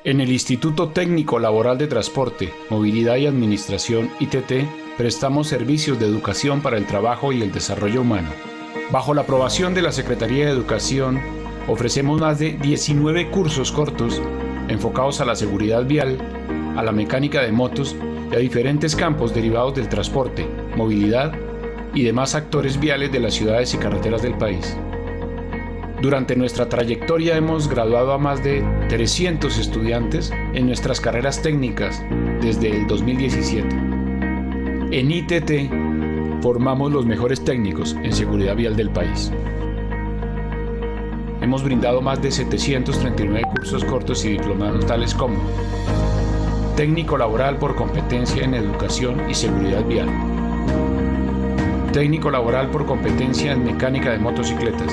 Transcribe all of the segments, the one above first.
En el Instituto Técnico Laboral de Transporte, Movilidad y Administración ITT, prestamos servicios de educación para el trabajo y el desarrollo humano. Bajo la aprobación de la Secretaría de Educación, ofrecemos más de 19 cursos cortos enfocados a la seguridad vial, a la mecánica de motos y a diferentes campos derivados del transporte, movilidad y demás actores viales de las ciudades y carreteras del país. Durante nuestra trayectoria hemos graduado a más de 300 estudiantes en nuestras carreras técnicas desde el 2017. En ITT formamos los mejores técnicos en seguridad vial del país. Hemos brindado más de 739 cursos cortos y diplomados tales como Técnico Laboral por competencia en Educación y Seguridad Vial, Técnico Laboral por competencia en Mecánica de Motocicletas,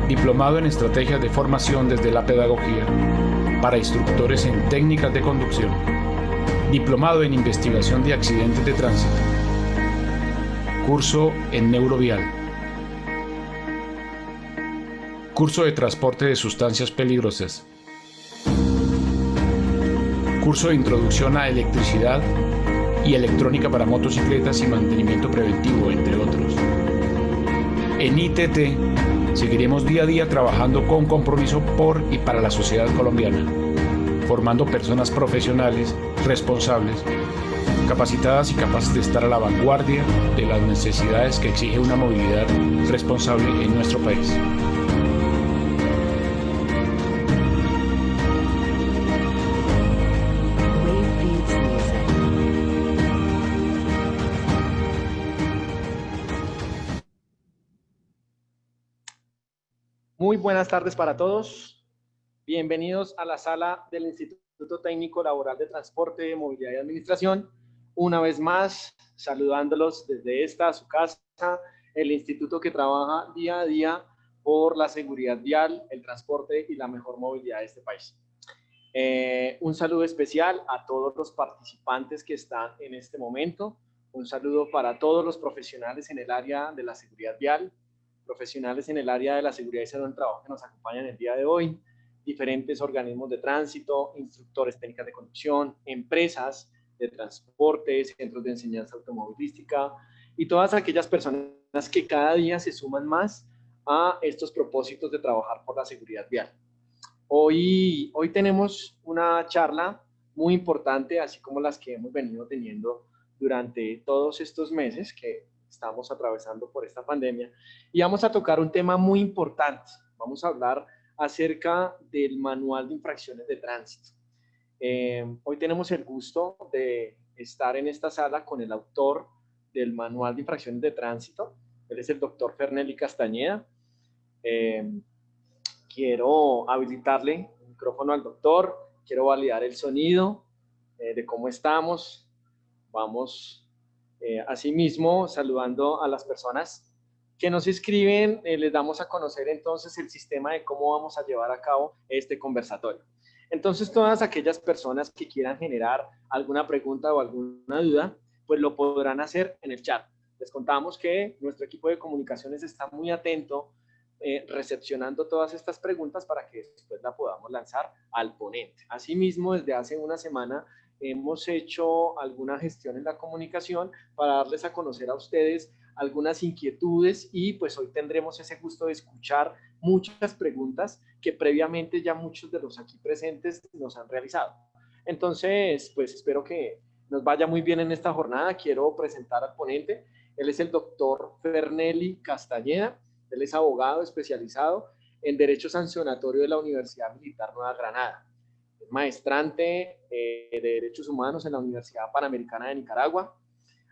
Diplomado en Estrategias de Formación desde la Pedagogía para instructores en Técnicas de Conducción, Diplomado en Investigación de Accidentes de Tránsito, Curso en Neurovial, Curso de Transporte de Sustancias Peligrosas, Curso de Introducción a Electricidad y Electrónica para Motocicletas y Mantenimiento Preventivo, entre otros. En ITT seguiremos día a día trabajando con compromiso por y para la sociedad colombiana, formando personas profesionales, responsables, capacitadas y capaces de estar a la vanguardia de las necesidades que exige una movilidad responsable en nuestro país. Muy buenas tardes para todos. Bienvenidos a la sala del Instituto Técnico Laboral de Transporte, Movilidad y Administración. Una vez más, saludándolos desde esta, su casa, el instituto que trabaja día a día por la seguridad vial, el transporte y la mejor movilidad de este país. Un saludo especial a todos los participantes que están en este momento. Un saludo para todos los profesionales en el área de la seguridad vial, profesionales en el área de la seguridad y salud del trabajo que nos acompañan el día de hoy, diferentes organismos de tránsito, instructores técnicas de conducción, empresas de transporte, centros de enseñanza automovilística y todas aquellas personas que cada día se suman más a estos propósitos de trabajar por la seguridad vial. Hoy tenemos una charla muy importante, así como las que hemos venido teniendo durante todos estos meses que estamos atravesando por esta pandemia, y vamos a tocar un tema muy importante. Vamos a hablar acerca del manual de infracciones de tránsito. Hoy tenemos el gusto de estar en esta sala con el autor del manual de infracciones de tránsito. Él es el doctor Fernelly Castañeda. Quiero habilitarle el micrófono al doctor, quiero validar el sonido de cómo estamos. Vamos asimismo saludando a las personas que nos escriben, les damos a conocer entonces el sistema de cómo vamos a llevar a cabo este conversatorio. Entonces todas aquellas personas que quieran generar alguna pregunta o alguna duda, pues lo podrán hacer en el chat. Les contamos que nuestro equipo de comunicaciones está muy atento recepcionando todas estas preguntas para que después la podamos lanzar al ponente. Asimismo, desde hace una semana hemos hecho alguna gestión en la comunicación para darles a conocer a ustedes algunas inquietudes y pues hoy tendremos ese gusto de escuchar muchas preguntas que previamente ya muchos de los aquí presentes nos han realizado. Entonces, pues espero que nos vaya muy bien en esta jornada. Quiero presentar al ponente. Él es el doctor Fernelly Castañeda. Él es abogado especializado en Derecho Sancionatorio de la Universidad Militar Nueva Granada. Es maestrante de Derechos Humanos en la Universidad Panamericana de Nicaragua.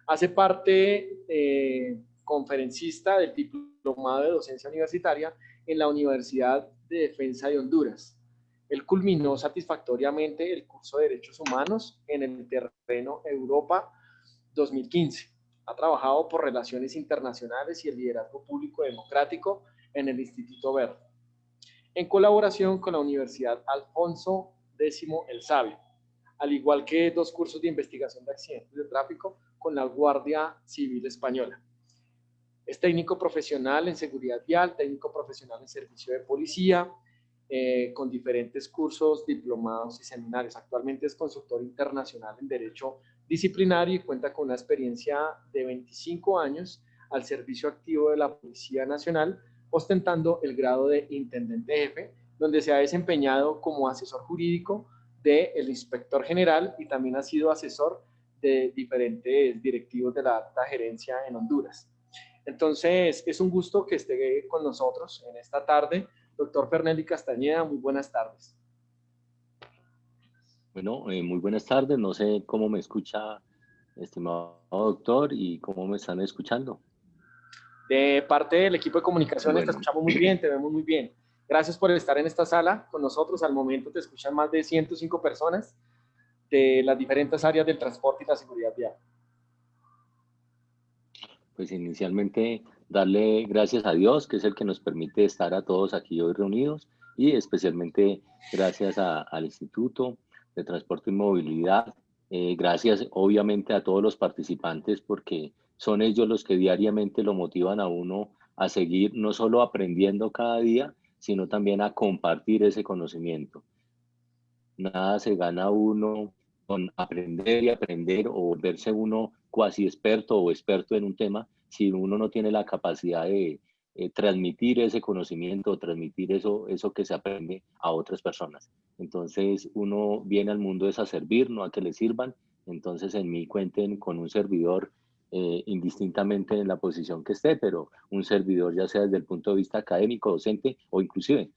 Hace parte conferencista del Diplomado de Docencia Universitaria en la Universidad de Defensa de Honduras. Él culminó satisfactoriamente el curso de Derechos Humanos en el terreno Europa 2015. Ha trabajado por relaciones internacionales y el liderazgo público democrático en el Instituto Verde, en colaboración con la Universidad Alfonso X el Sabio, al igual que 2 cursos de investigación de accidentes de tráfico con la Guardia Civil Española. Es técnico profesional en seguridad vial, técnico profesional en servicio de policía, con diferentes cursos, diplomados y seminarios. Actualmente es consultor internacional en Derecho Disciplinario y cuenta con una experiencia de 25 años al servicio activo de la Policía Nacional, ostentando el grado de Intendente Jefe, donde se ha desempeñado como asesor jurídico del Inspector General y también ha sido asesor de diferentes directivos de la alta gerencia en Honduras. Entonces, es un gusto que esté con nosotros en esta tarde. Doctor Fernelly Castañeda, muy buenas tardes. Bueno, muy buenas tardes. No sé cómo me escucha, estimado doctor, y cómo me están escuchando. De parte del equipo de comunicaciones, te Bueno, escuchamos muy bien, te vemos muy bien. Gracias por estar en esta sala con nosotros. Al momento te escuchan más de 105 personas de las diferentes áreas del transporte y la seguridad vial. pues inicialmente darle gracias a Dios, que es el que nos permite estar a todos aquí hoy reunidos, y especialmente gracias al Instituto de Transporte y Movilidad. Gracias obviamente a todos los participantes, porque son ellos los que diariamente lo motivan a uno a seguir no solo aprendiendo cada día, sino también a compartir ese conocimiento. Nada se gana uno con aprender y aprender o volverse uno cuasi experto o experto en un tema si uno no tiene la capacidad de transmitir ese conocimiento, transmitir eso que se aprende a otras personas. Entonces uno viene al mundo es a servir, no a que le sirvan. Entonces en mí cuenten con un servidor indistintamente en la posición que esté, pero un servidor ya sea desde el punto de vista académico, docente o inclusive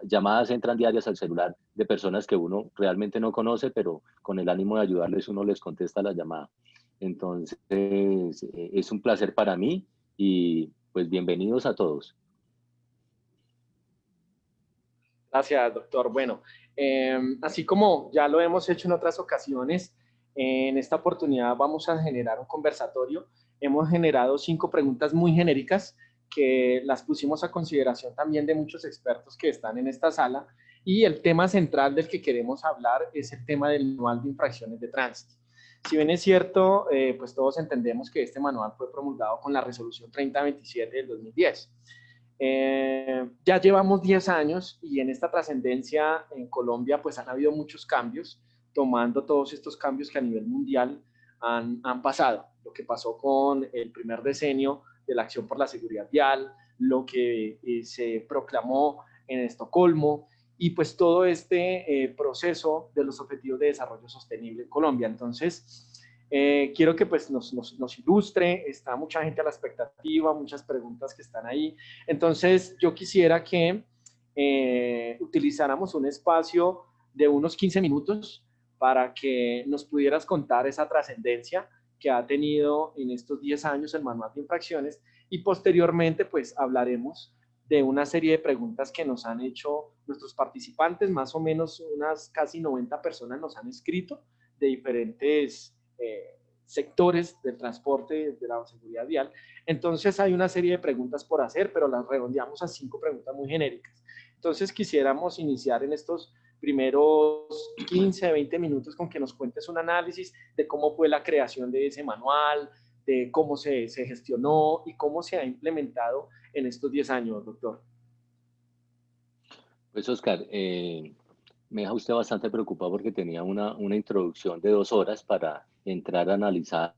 llamadas entran diarias al celular de personas que uno realmente no conoce, pero con el ánimo de ayudarles uno les contesta la llamada. Entonces es un placer para mí y pues bienvenidos a todos. Gracias, doctor. Bueno, así como ya lo hemos hecho en otras ocasiones, en esta oportunidad vamos a generar un conversatorio. Hemos generado 5 preguntas muy genéricas que las pusimos a consideración también de muchos expertos que están en esta sala. Y el tema central del que queremos hablar es el tema del manual de infracciones de tránsito. Si bien es cierto, pues todos entendemos que este manual fue promulgado con la resolución 3027 del 2010. Ya llevamos 10 años y en esta trascendencia en Colombia pues han habido muchos cambios, tomando todos estos cambios que a nivel mundial han pasado. Lo que pasó con el primer decenio de la acción por la seguridad vial, lo que se proclamó en Estocolmo y pues todo este proceso de los objetivos de desarrollo sostenible en Colombia. Entonces, quiero que pues nos ilustre, está mucha gente a la expectativa, muchas preguntas que están ahí. Entonces, yo quisiera que utilizáramos un espacio de unos 15 minutos para que nos pudieras contar esa trascendencia que ha tenido en estos 10 años el manual de infracciones y posteriormente pues hablaremos de una serie de preguntas que nos han hecho nuestros participantes, más o menos unas casi 90 personas nos han escrito de diferentes sectores del transporte, de la seguridad vial. Entonces hay una serie de preguntas por hacer, pero las redondeamos a 5 preguntas muy genéricas. Entonces quisiéramos iniciar en estos primeros 15, 20 minutos con que nos cuentes un análisis de cómo fue la creación de ese manual, de cómo se gestionó y cómo se ha implementado en estos 10 años, doctor. Pues Oscar, me deja usted bastante preocupado porque tenía una introducción de 2 horas para entrar a analizar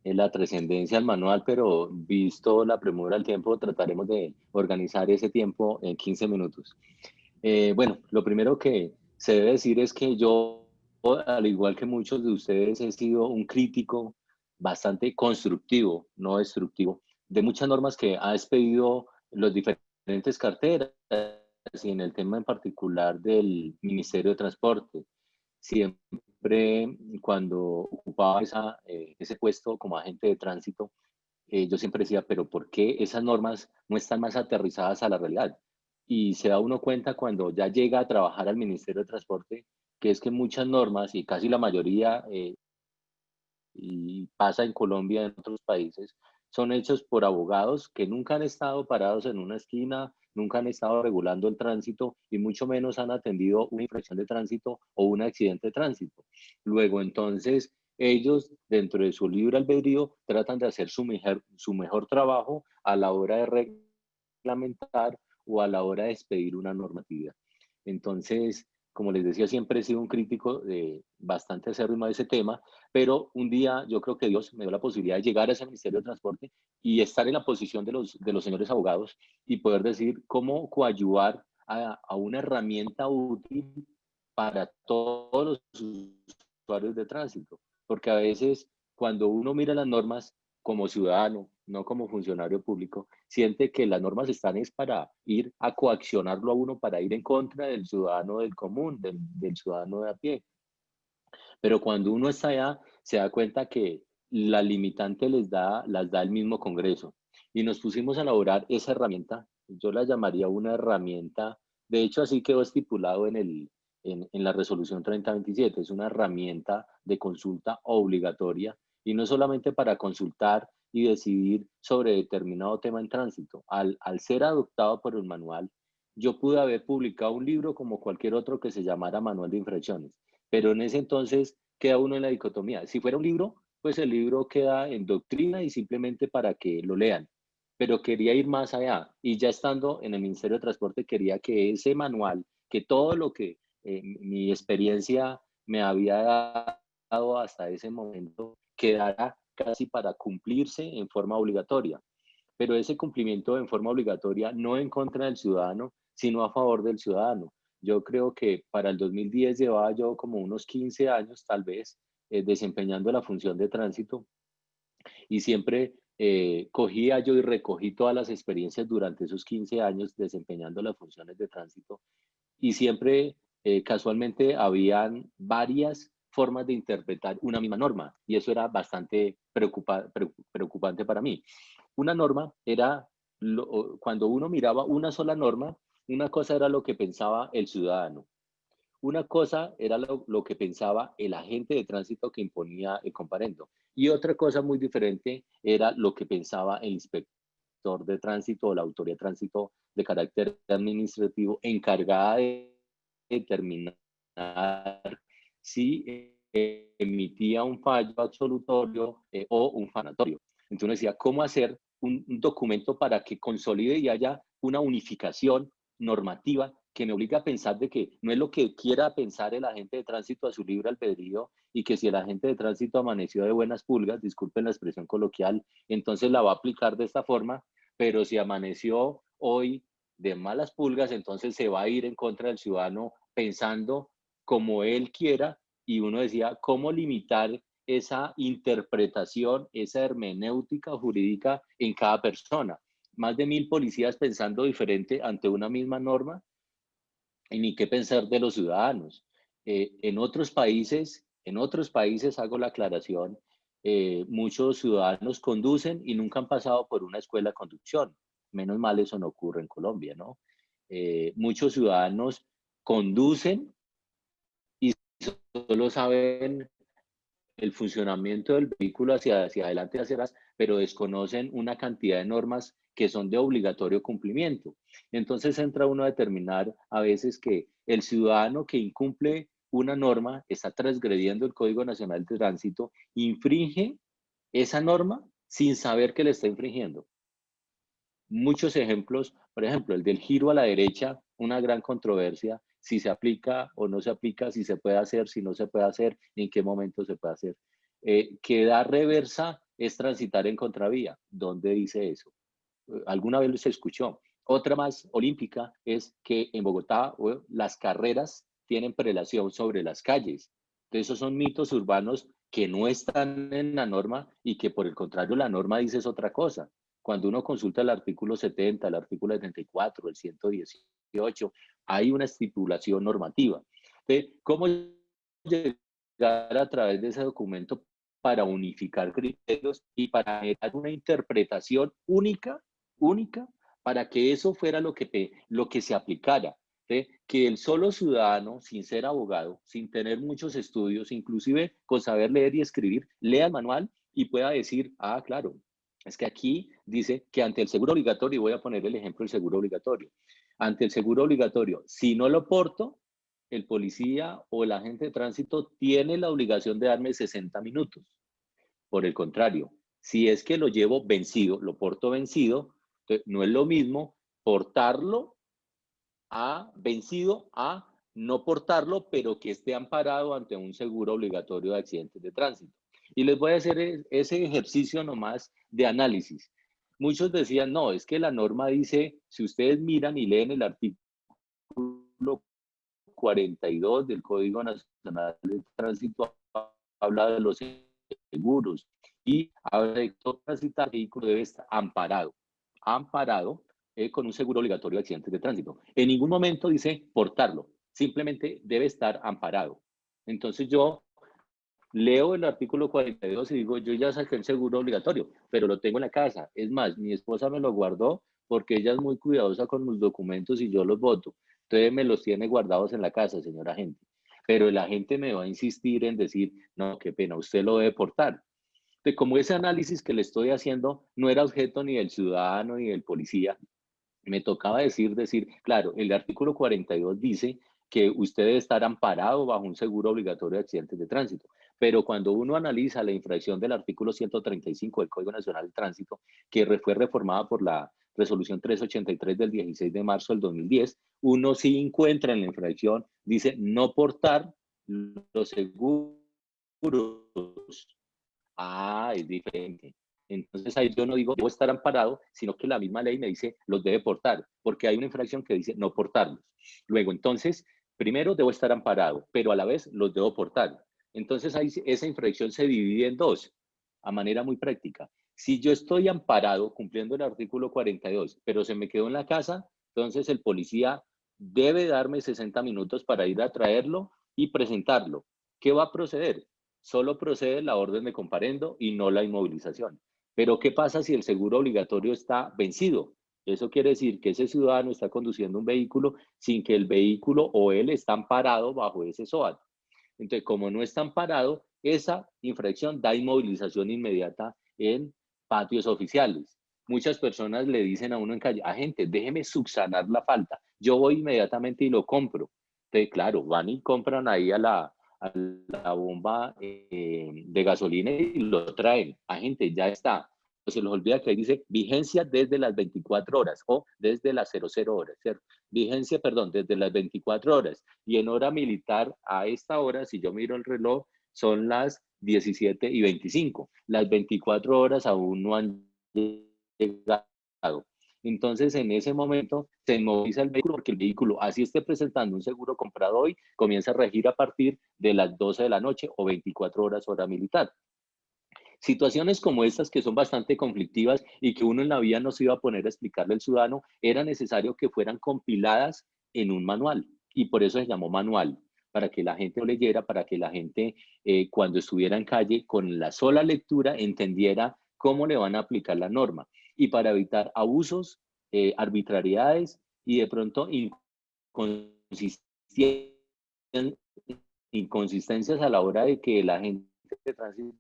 la trascendencia del manual, pero visto la premura del tiempo, trataremos de organizar ese tiempo en 15 minutos. Bueno, lo primero que se debe decir es que yo, al igual que muchos de ustedes, he sido un crítico bastante constructivo, no destructivo, de muchas normas que ha expedido los diferentes carteras y en el tema en particular del Ministerio de Transporte. Siempre cuando ocupaba ese puesto como agente de tránsito, yo siempre decía, pero ¿por qué esas normas no están más aterrizadas a la realidad? Y se da uno cuenta cuando ya llega a trabajar al Ministerio de Transporte, que es que muchas normas, y casi la mayoría, y pasa en Colombia y en otros países, son hechos por abogados que nunca han estado parados en una esquina, nunca han estado regulando el tránsito y mucho menos han atendido una infracción de tránsito o un accidente de tránsito. Luego, entonces, ellos, dentro de su libre albedrío, tratan de hacer su mejor trabajo a la hora de reglamentar o a la hora de expedir una normativa. Entonces, como les decía, siempre he sido un crítico bastante acérrimo de ese tema, pero un día yo creo que Dios me dio la posibilidad de llegar a ese Ministerio de Transporte y estar en la posición de los señores abogados y poder decir cómo coadyuvar a una herramienta útil para todos los usuarios de tránsito. Porque a veces cuando uno mira las normas como ciudadano, no como funcionario público, siente que las normas están es para ir a coaccionarlo a uno, para ir en contra del ciudadano del común, del ciudadano de a pie. Pero cuando uno está allá, se da cuenta que la limitante las da el mismo Congreso. Y nos pusimos a elaborar esa herramienta, yo la llamaría una herramienta, de hecho así quedó estipulado en la resolución 3027, es una herramienta de consulta obligatoria y no solamente para consultar y decidir sobre determinado tema en tránsito. Al ser adoptado por el manual, yo pude haber publicado un libro como cualquier otro que se llamara Manual de Infracciones, pero en ese entonces queda uno en la dicotomía. Si fuera un libro, pues el libro queda en doctrina y simplemente para que lo lean. Pero quería ir más allá y ya estando en el Ministerio de Transporte quería que ese manual, que todo lo que mi experiencia me había dado hasta ese momento, quedara casi para cumplirse en forma obligatoria. Pero ese cumplimiento en forma obligatoria no en contra del ciudadano, sino a favor del ciudadano. Yo creo que para el 2010 llevaba yo como unos 15 años tal vez desempeñando la función de tránsito y siempre cogía yo y recogí todas las experiencias durante esos 15 años desempeñando las funciones de tránsito y siempre casualmente habían varias formas de interpretar una misma norma y eso era bastante preocupante para mí. Una norma era, cuando uno miraba una sola norma, una cosa era lo que pensaba el ciudadano, una cosa era lo que pensaba el agente de tránsito que imponía el comparendo y otra cosa muy diferente era lo que pensaba el inspector de tránsito o la autoridad de tránsito de carácter administrativo encargada de determinar si emitía un fallo absolutorio o un fanatorio. Entonces decía, ¿cómo hacer un documento para que consolide y haya una unificación normativa que me obliga a pensar de que no es lo que quiera pensar el agente de tránsito a su libre albedrío y que si el agente de tránsito amaneció de buenas pulgas, disculpen la expresión coloquial, entonces la va a aplicar de esta forma, pero si amaneció hoy de malas pulgas, entonces se va a ir en contra del ciudadano pensando como él quiera y uno decía, ¿cómo limitar esa interpretación, esa hermenéutica jurídica en cada persona? Más de 1000 policías pensando diferente ante una misma norma y ni qué pensar de los ciudadanos. En otros países hago la aclaración, muchos ciudadanos conducen y nunca han pasado por una escuela de conducción. Menos mal eso no ocurre en Colombia, ¿no? Muchos ciudadanos conducen y solo saben el funcionamiento del vehículo hacia adelante, hacia atrás, pero desconocen una cantidad de normas que son de obligatorio cumplimiento. Entonces entra uno a determinar a veces que el ciudadano que incumple una norma está transgrediendo el Código Nacional de Tránsito, infringe esa norma sin saber que le está infringiendo. Muchos ejemplos, por ejemplo, el del giro a la derecha, una gran controversia, si se aplica o no se aplica, si se puede hacer, si no se puede hacer, en qué momento se puede hacer. Que da reversa es transitar en contravía. ¿Dónde dice eso? ¿Alguna vez se escuchó? Otra más olímpica es que en Bogotá las carreras tienen prelación sobre las calles. Entonces, esos son mitos urbanos que no están en la norma y que por el contrario la norma dice es otra cosa. Cuando uno consulta el artículo 70, el artículo 74, el 118, hay una estipulación normativa. Entonces, ¿cómo llegar a través de ese documento para unificar criterios y para generar una interpretación única, para que eso fuera lo que se aplicara? ¿Sí? Que el solo ciudadano, sin ser abogado, sin tener muchos estudios, inclusive con saber leer y escribir, lea el manual y pueda decir, ah, claro, es que aquí dice que ante el seguro obligatorio, y voy a poner el ejemplo del seguro obligatorio, ante el seguro obligatorio, si no lo porto, el policía o el agente de tránsito tiene la obligación de darme 60 minutos. Por el contrario, si es que lo llevo vencido, lo porto vencido, no es lo mismo portarlo vencido a no portarlo, pero que esté amparado ante un seguro obligatorio de accidentes de tránsito. Y les voy a hacer ese ejercicio nomás de análisis. Muchos decían, no, es que la norma dice, si ustedes miran y leen el artículo 42 del Código Nacional de Tránsito, habla de los seguros y habla de que todo transitar vehículo debe estar amparado con un seguro obligatorio de accidentes de tránsito. En ningún momento dice portarlo, simplemente debe estar amparado. Entonces yo leo el artículo 42 y digo, yo ya saqué el seguro obligatorio, pero lo tengo en la casa. Es más, mi esposa me lo guardó porque ella es muy cuidadosa con mis documentos y yo los voto. Entonces me los tiene guardados en la casa, señora agente. Pero la gente me va a insistir en decir, no, qué pena, usted lo debe portar. Entonces, como ese análisis que le estoy haciendo no era objeto ni del ciudadano ni del policía, me tocaba decir, claro, el artículo 42 dice que usted debe estar amparado bajo un seguro obligatorio de accidentes de tránsito. Pero cuando uno analiza la infracción del artículo 135 del Código Nacional de Tránsito, que fue reformada por la resolución 383 del 16 de marzo del 2010, uno sí encuentra en la infracción, dice no portar los seguros. Ah, es diferente. Entonces ahí yo no digo debo estar amparado, sino que la misma ley me dice los debe portar, porque hay una infracción que dice no portarlos. Luego, entonces, primero debo estar amparado, pero a la vez los debo portar. Entonces ahí esa infracción se divide en dos, a manera muy práctica. Si yo estoy amparado cumpliendo el artículo 42, pero se me quedó en la casa, entonces el policía debe darme 60 minutos para ir a traerlo y presentarlo. ¿Qué va a proceder? Solo procede la orden de comparendo y no la inmovilización. Pero ¿qué pasa si el seguro obligatorio está vencido? Eso quiere decir que ese ciudadano está conduciendo un vehículo sin que el vehículo o él está amparado bajo ese SOAT. Entonces, como no está amparado, esa infracción da inmovilización inmediata en patios oficiales. Muchas personas le dicen a uno en calle, agente, déjeme subsanar la falta. Yo voy inmediatamente y lo compro. Entonces, claro, van y compran ahí a la bomba de gasolina y lo traen. Agente, ya está. Se les olvida que ahí dice vigencia desde las 24 horas o desde las 00 horas, ¿cierto? Vigencia, perdón, desde las 24 horas. Y en hora militar, a esta hora, si yo miro el reloj, son las 17:25. Las 24 horas aún no han llegado. Entonces, en ese momento se inmoviliza el vehículo porque el vehículo, así esté presentando un seguro comprado hoy, comienza a regir a partir de las 12 de la noche o 24 horas hora militar. Situaciones como estas que son bastante conflictivas y que uno en la vía no se iba a poner a explicarle al ciudadano, era necesario que fueran compiladas en un manual y por eso se llamó manual, para que la gente lo leyera, para que la gente cuando estuviera en calle con la sola lectura entendiera cómo le van a aplicar la norma y para evitar abusos, arbitrariedades y de pronto inconsistencias a la hora de que la gente de tránsito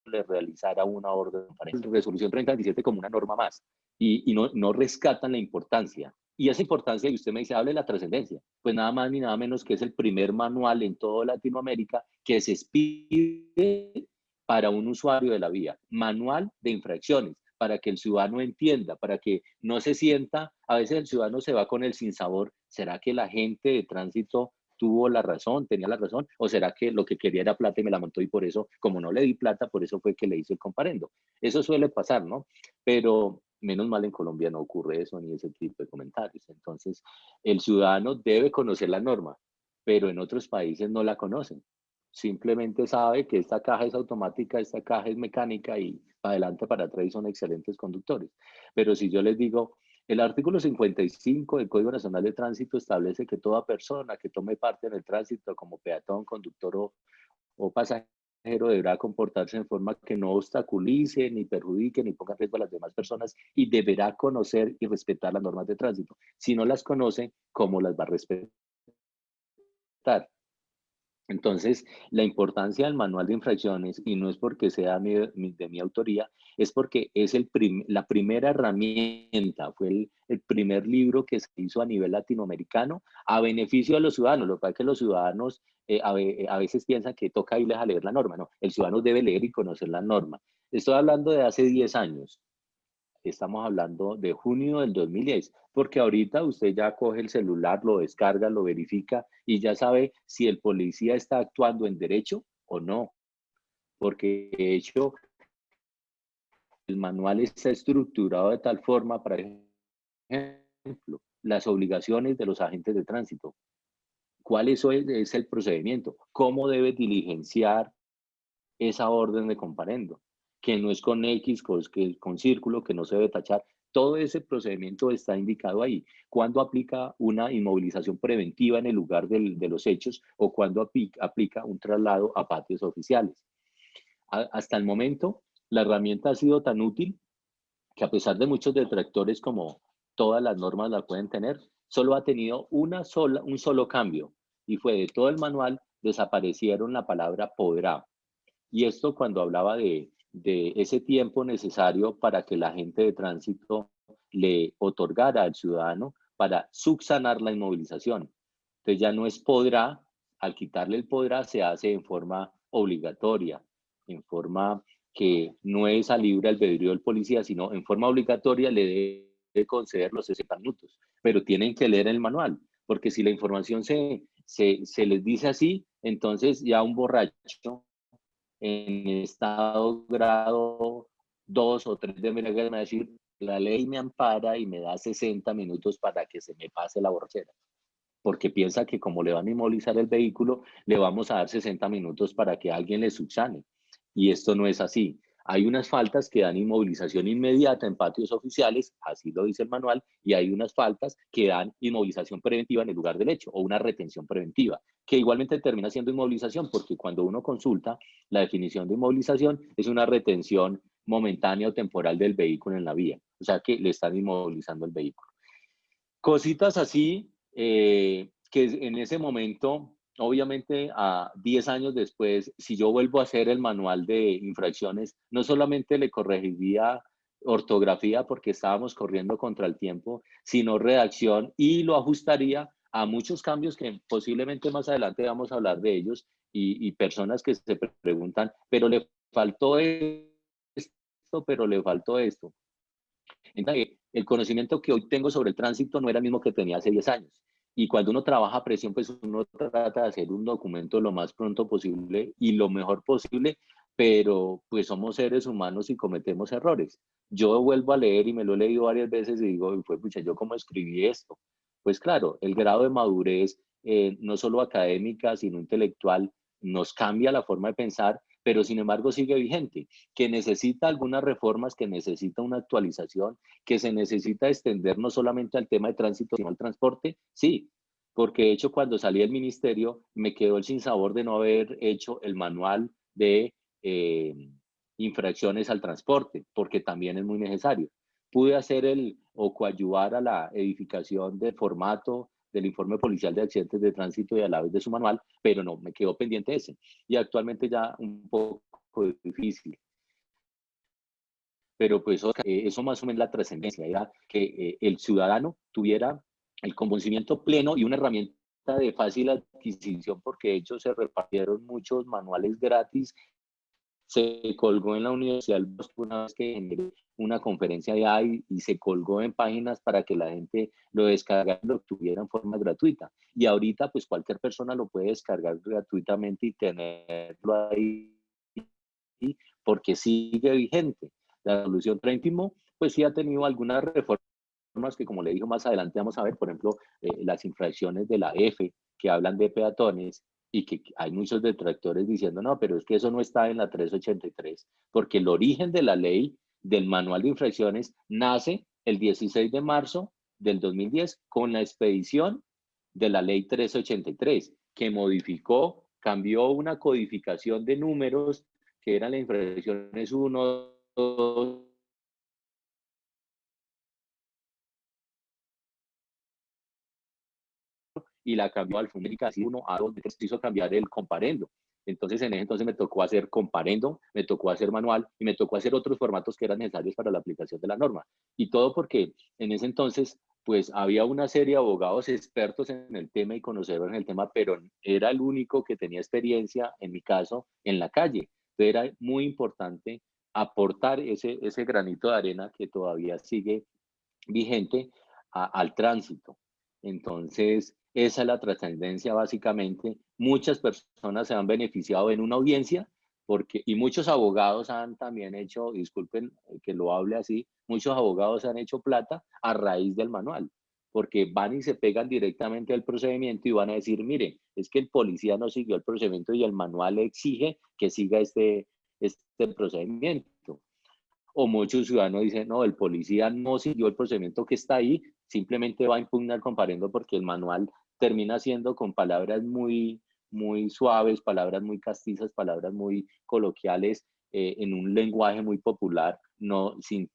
le realizara una orden para resolución 3027 como una norma más y no rescatan la importancia. Y esa importancia, y usted me dice, hable de la trascendencia, pues nada más ni nada menos que es el primer manual en toda Latinoamérica que se expide para un usuario de la vía, manual de infracciones, para que el ciudadano entienda, para que no se sienta, a veces el ciudadano se va con el sinsabor, ¿será que la gente de tránsito tuvo la razón, tenía la razón, o será que lo que quería era plata y me la montó y por eso, como no le di plata, por eso fue que le hizo el comparendo? Eso suele pasar, ¿no? Pero menos mal en Colombia no ocurre eso ni ese tipo de comentarios. Entonces, el ciudadano debe conocer la norma, pero en otros países no la conocen. Simplemente sabe que esta caja es automática, esta caja es mecánica y para adelante, para atrás son excelentes conductores. Pero si yo les digo, el artículo 55 del Código Nacional de Tránsito establece que toda persona que tome parte en el tránsito como peatón, conductor o pasajero deberá comportarse en forma que no obstaculice, ni perjudique, ni ponga en riesgo a las demás personas y deberá conocer y respetar las normas de tránsito. Si no las conoce, ¿cómo las va a respetar? Entonces, la importancia del manual de infracciones, y no es porque sea de mi autoría, es porque es la primera herramienta, fue el primer libro que se hizo a nivel latinoamericano a beneficio de los ciudadanos. Lo que pasa es que los ciudadanos a veces piensan que toca irles a leer la norma. No, el ciudadano debe leer y conocer la norma. Estoy hablando de hace 10 años. estamos hablando de junio del 2010, porque ahorita usted ya coge el celular, lo descarga, lo verifica y ya sabe si el policía está actuando en derecho o no, porque de hecho el manual está estructurado de tal forma, por ejemplo, las obligaciones de los agentes de tránsito. ¿Cuál es el procedimiento? ¿Cómo debe diligenciar esa orden de comparendo? Que no es con X, que es con círculo, que no se debe tachar. Todo ese procedimiento está indicado ahí. ¿Cuándo aplica una inmovilización preventiva en el lugar de los hechos o cuándo aplica un traslado a patios oficiales? Hasta el momento, la herramienta ha sido tan útil que a pesar de muchos detractores, como todas las normas la pueden tener, solo ha tenido un solo cambio, y fue de todo el manual desaparecieron la palabra podrá. Y esto cuando hablaba de ese tiempo necesario para que la agente de tránsito le otorgara al ciudadano para subsanar la inmovilización. Entonces ya no es podrá, al quitarle el podrá se hace en forma obligatoria, en forma que no es a libre albedrío del policía, sino en forma obligatoria le debe conceder los 60 minutos. Pero tienen que leer el manual, porque si la información se les dice así, entonces ya un borracho en estado grado 2 o 3 de embriaguez me va a decir, la ley me ampara y me da 60 minutos para que se me pase la borrachera, porque piensa que como le van a inmovilizar el vehículo, le vamos a dar 60 minutos para que alguien le subsane. Y esto no es así. Hay unas faltas que dan inmovilización inmediata en patios oficiales, así lo dice el manual, y hay unas faltas que dan inmovilización preventiva en el lugar del hecho o una retención preventiva, que igualmente termina siendo inmovilización, porque cuando uno consulta la definición de inmovilización es una retención momentánea o temporal del vehículo en la vía, o sea que le están inmovilizando el vehículo. Cositas así que en ese momento, obviamente a 10 años después, si yo vuelvo a hacer el manual de infracciones, no solamente le corregiría ortografía porque estábamos corriendo contra el tiempo, sino redacción, y lo ajustaría a muchos cambios que posiblemente más adelante vamos a hablar de ellos, y personas que se preguntan, pero le faltó esto, pero le faltó esto. Entonces, el conocimiento que hoy tengo sobre el tránsito no era el mismo que tenía hace 10 años. Y cuando uno trabaja a presión, pues uno trata de hacer un documento lo más pronto posible y lo mejor posible, pero pues somos seres humanos y cometemos errores. Yo vuelvo a leer y me lo he leído varias veces y digo, pues pucha, ¿yo cómo escribí esto? Pues claro, el grado de madurez, no solo académica, sino intelectual, nos cambia la forma de pensar, pero sin embargo sigue vigente, que necesita algunas reformas, que necesita una actualización, que se necesita extender no solamente al tema de tránsito, sino al transporte, sí, porque de hecho cuando salí del ministerio me quedó el sinsabor de no haber hecho el manual de infracciones al transporte, porque también es muy necesario. Pude hacer o coadyuvar a la edificación del formato del informe policial de accidentes de tránsito y a la vez de su manual, pero no, me quedó pendiente ese. Y actualmente ya un poco difícil. Pero pues eso más o menos la trascendencia, era que el ciudadano tuviera el conocimiento pleno y una herramienta de fácil adquisición, porque de hecho se repartieron muchos manuales gratis. Se colgó en la Universidad del Bosque una vez que generé una conferencia de ahí, y se colgó en páginas para que la gente lo descargara y lo tuviera en forma gratuita. Y ahorita pues cualquier persona lo puede descargar gratuitamente y tenerlo ahí porque sigue vigente. La resolución 30 pues sí ha tenido algunas reformas que, como le digo, más adelante vamos a ver, por ejemplo, las infracciones de la F, que hablan de peatones, y que hay muchos detractores diciendo, no, pero es que eso no está en la 383, porque el origen de la ley del manual de infracciones nace el 16 de marzo del 2010 con la expedición de la ley 383, que modificó, cambió una codificación de números que eran las infracciones 1, 2, y la cambió alfanumérica 1 a 2, hizo cambiar el comparendo. Entonces, en ese entonces me tocó hacer comparendo, me tocó hacer manual y me tocó hacer otros formatos que eran necesarios para la aplicación de la norma. Y todo porque en ese entonces, pues había una serie de abogados expertos en el tema y conocedores en el tema, pero era el único que tenía experiencia, en mi caso, en la calle. Entonces era muy importante aportar ese granito de arena que todavía sigue vigente al tránsito. Entonces, esa es la trascendencia básicamente. Muchas personas se han beneficiado en una audiencia y muchos abogados han también hecho, disculpen que lo hable así, muchos abogados han hecho plata a raíz del manual, porque van y se pegan directamente al procedimiento y van a decir, mire, es que el policía no siguió el procedimiento y el manual exige que siga este procedimiento. O muchos ciudadanos dicen, no, el policía no siguió el procedimiento que está ahí, simplemente va a impugnar comparendo porque el manual termina siendo con palabras muy suaves, palabras muy castizas, palabras muy coloquiales, en un lenguaje muy popular, no sin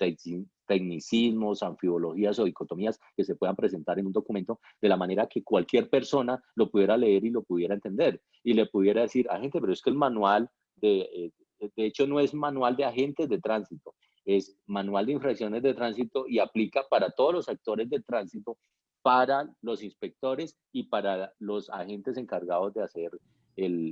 tecnicismos, anfibologías o dicotomías que se puedan presentar en un documento, de la manera que cualquier persona lo pudiera leer y lo pudiera entender, y le pudiera decir, gente, pero es que el manual de hecho no es manual de agentes de tránsito, es manual de infracciones de tránsito y aplica para todos los actores de tránsito, para los inspectores y para los agentes encargados de hacer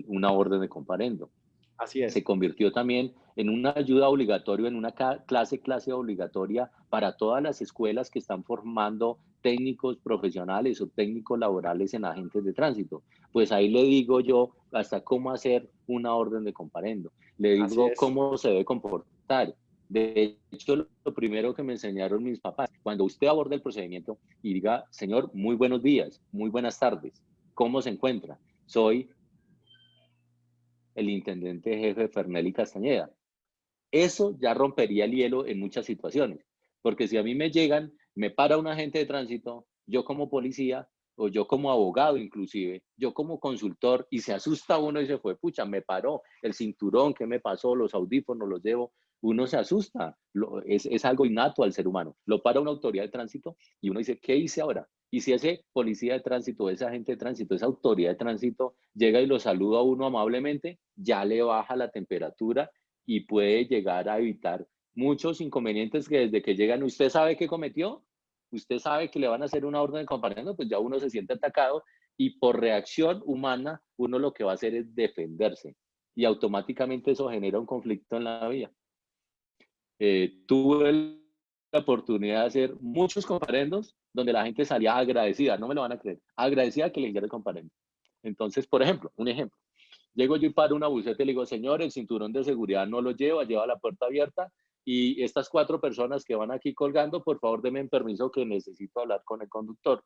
una orden de comparendo. Así es. Se convirtió también en una ayuda obligatoria, en una clase obligatoria para todas las escuelas que están formando técnicos profesionales o técnicos laborales en agentes de tránsito. Pues ahí le digo yo hasta cómo hacer una orden de comparendo. Le digo cómo se debe comportar. De hecho, lo primero que me enseñaron mis papás, cuando usted aborde el procedimiento y diga, señor, muy buenos días, muy buenas tardes, ¿cómo se encuentra? Soy el intendente jefe Fernelly Castañeda. Eso ya rompería el hielo en muchas situaciones, porque si a mí me llegan, me para un agente de tránsito, yo como policía, o yo como abogado inclusive, yo como consultor, y se asusta uno y se fue, pucha, me paró el cinturón, ¿qué me pasó? Los audífonos los llevo, uno se asusta, es algo innato al ser humano. Lo para una autoridad de tránsito y uno dice, ¿qué hice ahora? Y si ese policía de tránsito, ese agente de tránsito, esa autoridad de tránsito llega y lo saluda a uno amablemente, ya le baja la temperatura y puede llegar a evitar muchos inconvenientes que desde que llegan, usted sabe qué cometió, usted sabe que le van a hacer una orden de comparendo, pues ya uno se siente atacado y por reacción humana uno lo que va a hacer es defenderse y automáticamente eso genera un conflicto en la vía. Tuve la oportunidad de hacer muchos comparendos donde la gente salía agradecida, no me lo van a creer, agradecida que le hiciera el comparendo. Entonces, por ejemplo, un ejemplo, llego yo y paro una buseta y le digo, señor, el cinturón de seguridad no lo lleva la puerta abierta y estas 4 personas que van aquí colgando, por favor, denme permiso que necesito hablar con el conductor.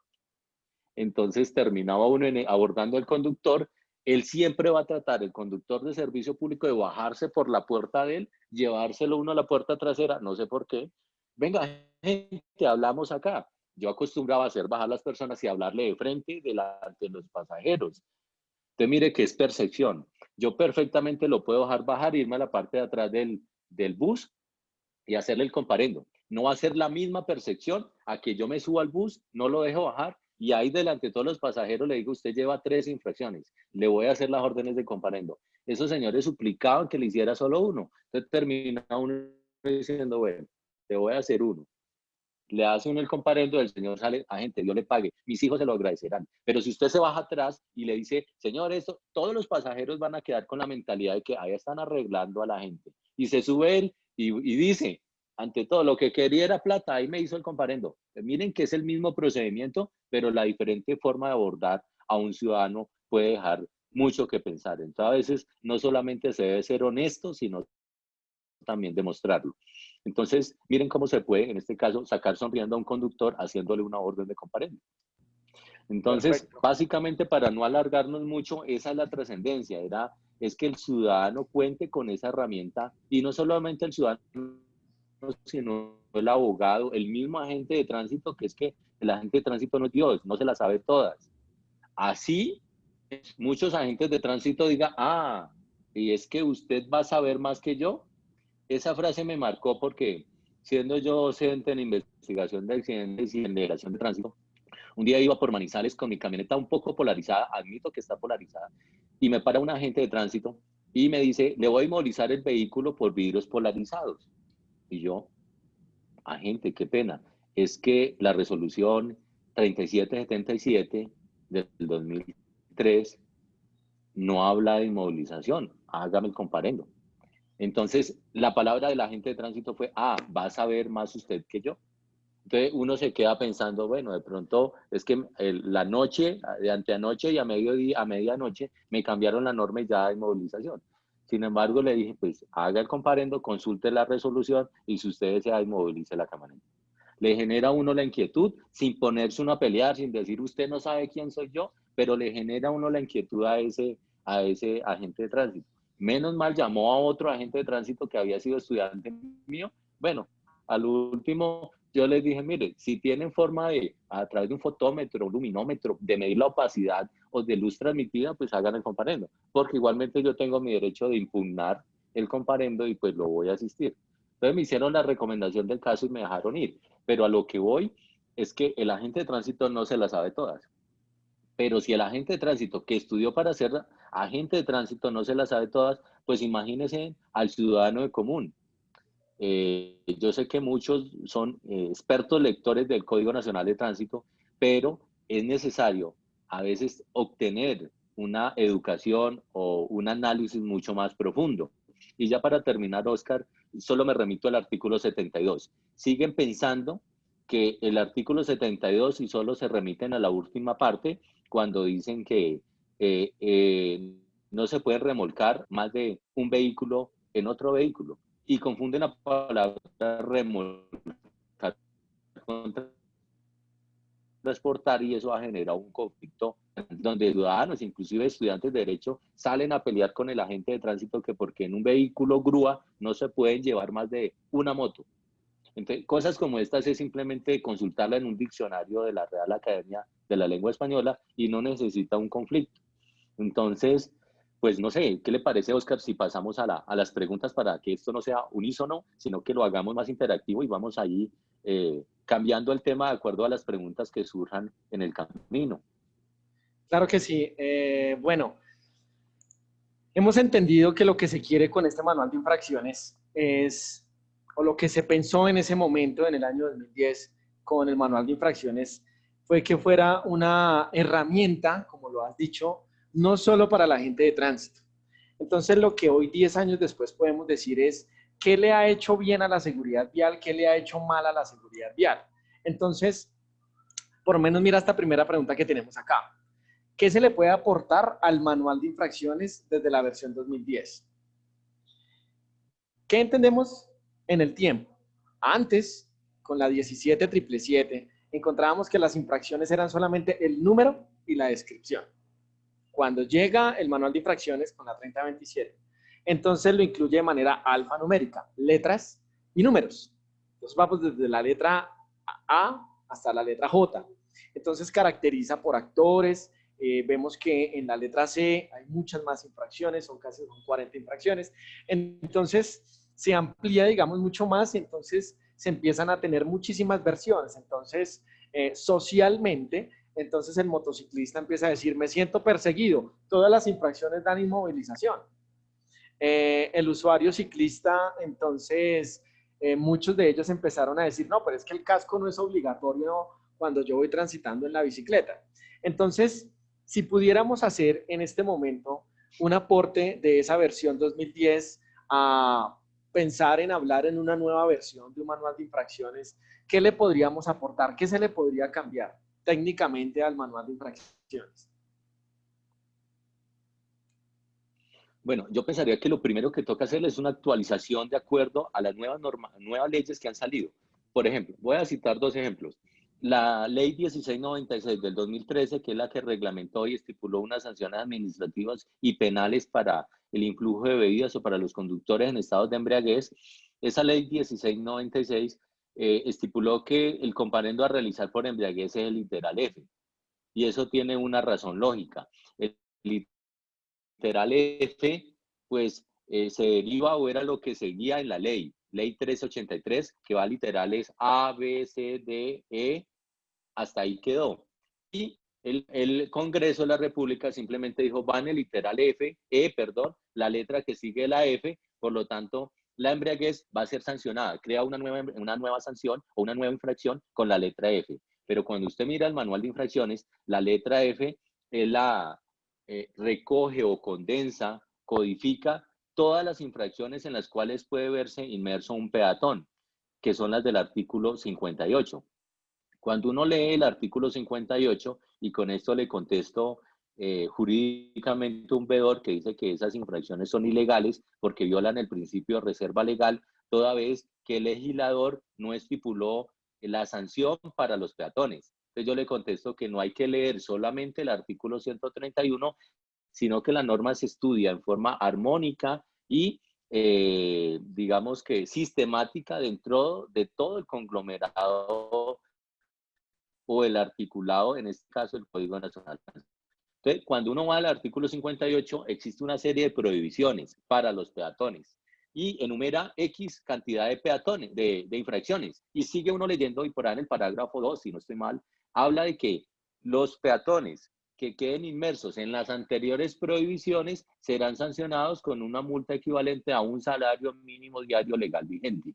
Entonces terminaba uno abordando al conductor, él siempre va a tratar, el conductor de servicio público, de bajarse por la puerta de él, llevárselo uno a la puerta trasera, no sé por qué. Venga, gente, hablamos acá. Yo acostumbraba a hacer bajar las personas y hablarle de frente delante de los pasajeros. Usted mire que es percepción. Yo perfectamente lo puedo dejar bajar, irme a la parte de atrás del bus y hacerle el comparendo. No va a ser la misma percepción a que yo me suba al bus, no lo dejo bajar y ahí delante de todos los pasajeros le digo, usted lleva 3 infracciones, le voy a hacer las órdenes de comparendo. Esos señores suplicaban que le hiciera solo uno. Entonces termina uno diciendo, bueno, te voy a hacer uno. Le hace uno el comparendo, el señor sale, agente, yo le pague, mis hijos se lo agradecerán. Pero si usted se baja atrás y le dice, señor, esto, todos los pasajeros van a quedar con la mentalidad de que ahí están arreglando a la gente. Y se sube él y dice, ante todo, lo que quería era plata, ahí me hizo el comparendo. Miren que es el mismo procedimiento, pero la diferente forma de abordar a un ciudadano puede dejar mucho que pensar. Entonces, a veces no solamente se debe ser honesto, sino también demostrarlo. Entonces, miren cómo se puede, en este caso, sacar sonriendo a un conductor haciéndole una orden de comparendo. Entonces, Perfecto. básicamente, para no alargarnos mucho, esa es la trascendencia, es que el ciudadano cuente con esa herramienta y no solamente el ciudadano, sino el abogado, el mismo agente de tránsito, que es que el agente de tránsito no es Dios, no se las sabe todas. Así, muchos agentes de tránsito digan, y es que usted va a saber más que yo. Esa frase me marcó porque, siendo yo docente en investigación de accidentes y en liberación de tránsito, un día iba por Manizales con mi camioneta un poco polarizada, admito que está polarizada, y me para un agente de tránsito y me dice, le voy a inmovilizar el vehículo por vidrios polarizados. Y yo, agente, qué pena, es que la resolución 3777 del 2003 no habla de inmovilización, hágame el comparendo. Entonces, la palabra del agente de tránsito fue, va a saber más usted que yo. Entonces uno se queda pensando, bueno, de pronto es que la noche, de anteanoche y a mediodía, a medianoche, me cambiaron la norma y ya hay movilización. Sin embargo, le dije, pues haga el comparendo, consulte la resolución y si usted desea, movilice la camioneta. Le genera a uno la inquietud sin ponerse uno a pelear, sin decir usted no sabe quién soy yo, pero le genera a uno la inquietud a ese agente de tránsito. Menos mal llamó a otro agente de tránsito que había sido estudiante mío. Bueno, al último yo les dije, mire, si tienen forma de, a través de un fotómetro, un luminómetro, de medir la opacidad o de luz transmitida, pues hagan el comparendo. Porque igualmente yo tengo mi derecho de impugnar el comparendo y pues lo voy a asistir. Entonces me hicieron la recomendación del caso y me dejaron ir. Pero a lo que voy es que el agente de tránsito no se las sabe todas. Pero si el agente de tránsito que estudió para ser agente de tránsito no se las sabe todas, pues imagínense al ciudadano de común. Yo sé que muchos son expertos lectores del Código Nacional de Tránsito, pero es necesario a veces obtener una educación o un análisis mucho más profundo. Y ya para terminar, Oscar, solo me remito al artículo 72. Siguen pensando que el artículo 72 y solo se remiten a la última parte cuando dicen que no se puede remolcar más de un vehículo en otro vehículo y confunden la palabra remolcar con transportar y eso va a generar un conflicto donde ciudadanos, inclusive estudiantes de derecho, salen a pelear con el agente de tránsito que porque en un vehículo grúa no se pueden llevar más de una moto. Entonces, cosas como estas es simplemente consultarla en un diccionario de la Real Academia de la Lengua Española y no necesita un conflicto. Entonces, pues no sé, ¿qué le parece, Oscar, si pasamos a las preguntas para que esto no sea unísono, sino que lo hagamos más interactivo y vamos ahí cambiando el tema de acuerdo a las preguntas que surjan en el camino? Claro que sí. Bueno, hemos entendido que lo que se quiere con este manual de infracciones es, o lo que se pensó en ese momento, en el año 2010, con el manual de infracciones, fue que fuera una herramienta, como lo has dicho, no solo para la gente de tránsito. Entonces, lo que hoy, 10 años después, podemos decir es, ¿qué le ha hecho bien a la seguridad vial? ¿Qué le ha hecho mal a la seguridad vial? Entonces, por lo menos mira esta primera pregunta que tenemos acá. ¿Qué se le puede aportar al manual de infracciones desde la versión 2010? ¿Qué entendemos en el tiempo? Antes, con la 17777, encontrábamos que las infracciones eran solamente el número y la descripción. Cuando llega el manual de infracciones con la 3027, entonces lo incluye de manera alfanumérica, letras y números. Entonces vamos desde la letra A hasta la letra J. Entonces caracteriza por actores. Vemos que en la letra C hay muchas más infracciones, son 40 infracciones. Entonces se amplía, digamos, mucho más y entonces se empiezan a tener muchísimas versiones. Entonces, socialmente, entonces el motociclista empieza a decir, me siento perseguido, todas las infracciones dan inmovilización. El usuario ciclista, entonces, muchos de ellos empezaron a decir, no, pero es que el casco no es obligatorio cuando yo voy transitando en la bicicleta. Entonces, si pudiéramos hacer en este momento un aporte de esa versión 2010 a pensar en hablar en una nueva versión de un manual de infracciones, ¿qué le podríamos aportar? ¿Qué se le podría cambiar técnicamente al manual de infracciones? Bueno, yo pensaría que lo primero que toca hacer es una actualización de acuerdo a las nuevas leyes que han salido. Por ejemplo, voy a citar dos ejemplos. La ley 1696 del 2013, que es la que reglamentó y estipuló unas sanciones administrativas y penales para el influjo de bebidas o para los conductores en estados de embriaguez. Esa ley 1696 estipuló que el comparendo a realizar por embriaguez es el literal F. Y eso tiene una razón lógica. El literal F, pues se deriva o era lo que seguía en la ley 383, que va literales A, B, C, D, E, hasta ahí quedó. Y el Congreso de la República simplemente dijo, va en el literal F, la letra que sigue la F, por lo tanto, la embriaguez va a ser sancionada, crea una nueva sanción o una nueva infracción con la letra F. Pero cuando usted mira el manual de infracciones, la letra F es la recoge o condensa, codifica todas las infracciones en las cuales puede verse inmerso un peatón, que son las del artículo 58. Cuando uno lee el artículo 58, y con esto le contesto jurídicamente un veedor que dice que esas infracciones son ilegales porque violan el principio de reserva legal, toda vez que el legislador no estipuló la sanción para los peatones. Entonces yo le contesto que no hay que leer solamente el artículo 131, sino que la norma se estudia en forma armónica y digamos que sistemática dentro de todo el conglomerado o el articulado, en este caso el Código Nacional. Entonces, cuando uno va al artículo 58, existe una serie de prohibiciones para los peatones y enumera X cantidad de peatones, de infracciones. Y sigue uno leyendo y por ahí en el parágrafo 2, si no estoy mal, habla de que los peatones que queden inmersos en las anteriores prohibiciones serán sancionados con una multa equivalente a un salario mínimo diario legal vigente.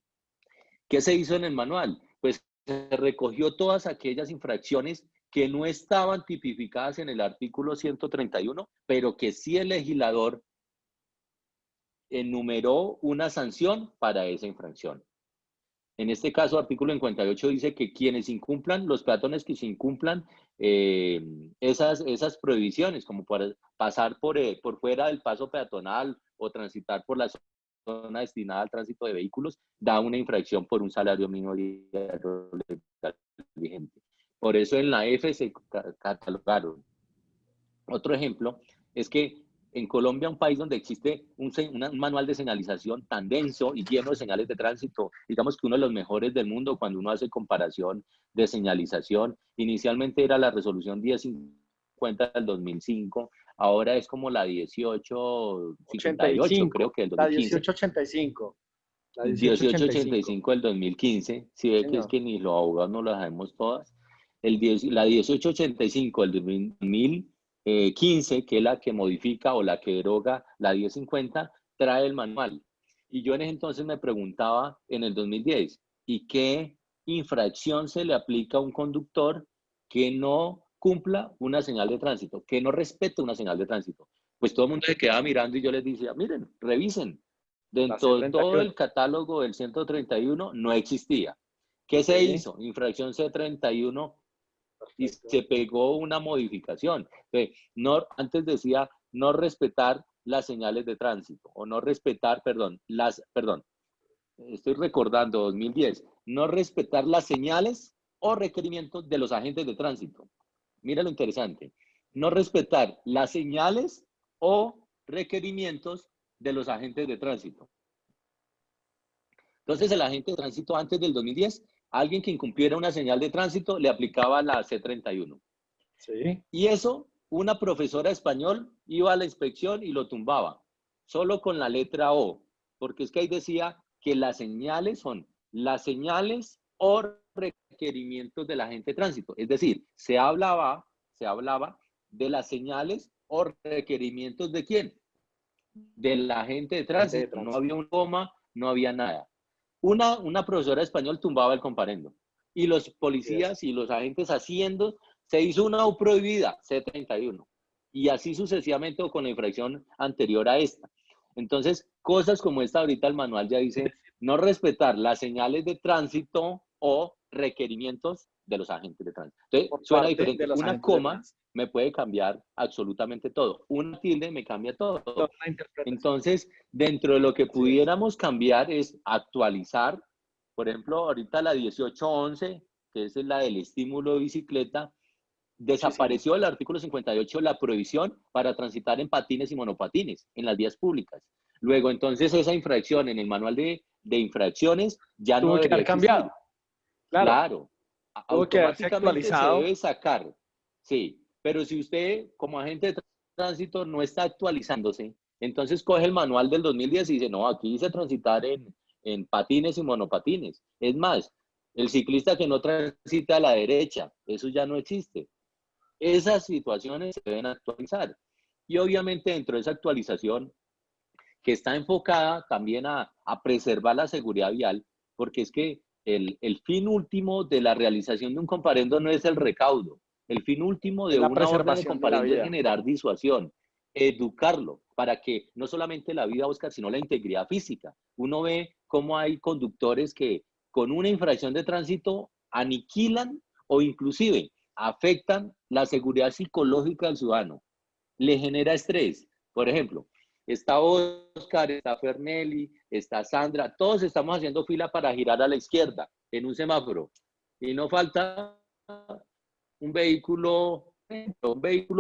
¿Qué se hizo en el manual? Pues se recogió todas aquellas infracciones que no estaban tipificadas en el artículo 131, pero que sí el legislador enumeró una sanción para esa infracción. En este caso, artículo 58 dice que quienes incumplan, los peatones que se incumplan esas prohibiciones, como pasar por fuera del paso peatonal o transitar por la zona destinada al tránsito de vehículos, da una infracción por un salario mínimo diario legal vigente. Por eso en la F se catalogaron. Otro ejemplo es que en Colombia, un país donde existe un manual de señalización tan denso y lleno de señales de tránsito, digamos que uno de los mejores del mundo cuando uno hace comparación de señalización, inicialmente era la resolución 1050 del 2005, ahora es como la 1858, creo que del 2015. La 1885. La 1885 del 2015, si ve que es que ni los abogados no las sabemos todas. La 1885 del 2015, que es la que modifica o la que deroga la 1050, trae el manual. Y yo en ese entonces me preguntaba en el 2010, ¿y qué infracción se le aplica a un conductor que no cumpla una señal de tránsito, que no respete una señal de tránsito? Pues todo el mundo se quedaba mirando y yo les decía, miren, revisen. Dentro de todo el catálogo del 131 no existía. ¿Qué se hizo? Infracción C31 y se pegó una modificación. Entonces, antes decía no respetar las señales de tránsito o no respetar, estoy recordando 2010, no respetar las señales o requerimientos de los agentes de tránsito. Mira lo interesante, no respetar las señales o requerimientos de los agentes de tránsito. Entonces, el agente de tránsito antes del 2010, alguien que incumpliera una señal de tránsito le aplicaba la C31. Sí. Y eso, una profesora de español iba a la inspección y lo tumbaba, solo con la letra O, porque es que ahí decía que las señales son las señales o requerimientos del agente de tránsito. Es decir, se hablaba de las señales o requerimientos ¿de quién? Del agente de tránsito. No había un coma, no había nada. Una profesora de español tumbaba el comparendo. Y los policías y los agentes haciendo, se hizo una O prohibida, C31. Y así sucesivamente con la infracción anterior a esta. Entonces, cosas como esta ahorita el manual ya dice, no respetar las señales de tránsito o requerimientos de los agentes de tránsito. Entonces, suena diferente. Una coma me puede cambiar absolutamente todo. Una tilde me cambia todo. Entonces, dentro de lo que pudiéramos cambiar es actualizar, por ejemplo, ahorita la 1811, que es la del estímulo de bicicleta, desapareció el artículo 58 la prohibición para transitar en patines y monopatines en las vías públicas. Luego, entonces, esa infracción en el manual de infracciones ya no debería cambiado. Claro. Automáticamente se debe sacar. Sí, pero si usted, como agente de tránsito, no está actualizándose, entonces coge el manual del 2010 y dice, no, aquí dice transitar en patines y monopatines. Es más, el ciclista que no transita a la derecha, eso ya no existe. Esas situaciones se deben actualizar. Y obviamente dentro de esa actualización, que está enfocada también a preservar la seguridad vial, porque es que el fin último de la realización de un comparendo no es el recaudo. El fin último de una orden de comparendo es generar disuasión, educarlo. para que no solamente la vida, Oscar, sino la integridad física. Uno ve cómo hay conductores que con una infracción de tránsito aniquilan o inclusive afectan la seguridad psicológica del ciudadano. Le genera estrés. Por ejemplo, está Oscar, está Fernelli, está Sandra, todos estamos haciendo fila para girar a la izquierda en un semáforo y no falta un vehículo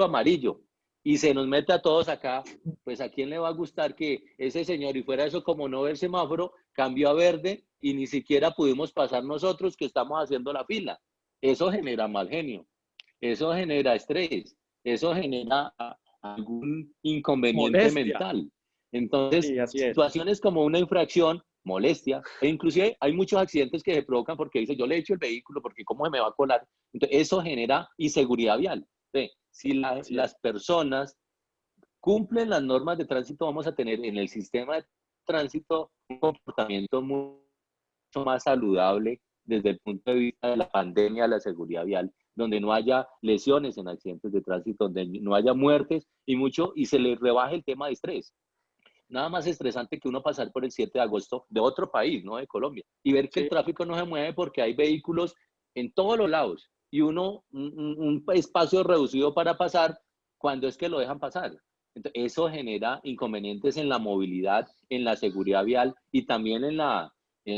amarillo y se nos mete a todos acá. Pues a quién le va a gustar que ese señor, y fuera eso, como no ve el semáforo, cambió a verde y ni siquiera pudimos pasar nosotros que estamos haciendo la fila. Eso genera mal genio, eso genera estrés, eso genera algún inconveniente Molestia. mental. Entonces, Sí, así es. situaciones como una infracción, molestia, e inclusive hay muchos accidentes que se provocan porque dice, yo le echo el vehículo porque cómo se me va a colar. Entonces, eso genera inseguridad vial. Si las personas cumplen las normas de tránsito, vamos a tener en el sistema de tránsito un comportamiento mucho más saludable desde el punto de vista de la pandemia, la seguridad vial, donde no haya lesiones en accidentes de tránsito, donde no haya muertes y se le rebaje el tema de estrés. Nada más estresante que uno pasar por el 7 de agosto de otro país, no de Colombia, y ver que el tráfico no se mueve porque hay vehículos en todos los lados y un espacio reducido para pasar cuando es que lo dejan pasar. Entonces, eso genera inconvenientes en la movilidad, en la seguridad vial y también en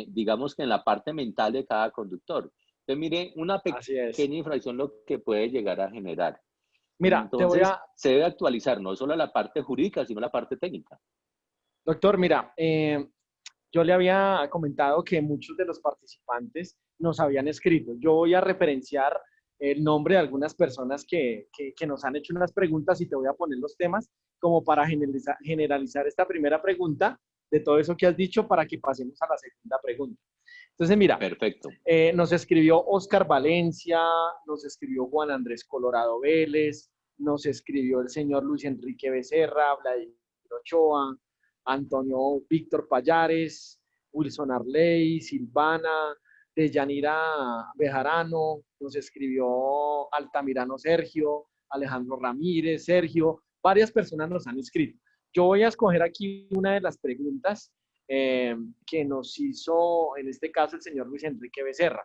digamos que en la parte mental de cada conductor. Entonces, mire, una pequeña infracción lo que puede llegar a generar. Mira, entonces, se debe actualizar no solo la parte jurídica, sino la parte técnica. Doctor, mira, yo le había comentado que muchos de los participantes nos habían escrito. Yo voy a referenciar el nombre de algunas personas que nos han hecho unas preguntas y te voy a poner los temas como para generalizar esta primera pregunta de todo eso que has dicho para que pasemos a la segunda pregunta. Entonces, mira, perfecto. Nos escribió Oscar Valencia, nos escribió Juan Andrés Colorado Vélez, nos escribió el señor Luis Enrique Becerra, Vladimir Ochoa, Antonio Víctor Payares, Wilson Arley, Silvana, Deyanira Bejarano, nos escribió Altamirano Sergio, Alejandro Ramírez, Sergio, varias personas nos han escrito. Yo voy a escoger aquí una de las preguntas que nos hizo, en este caso, el señor Luis Enrique Becerra.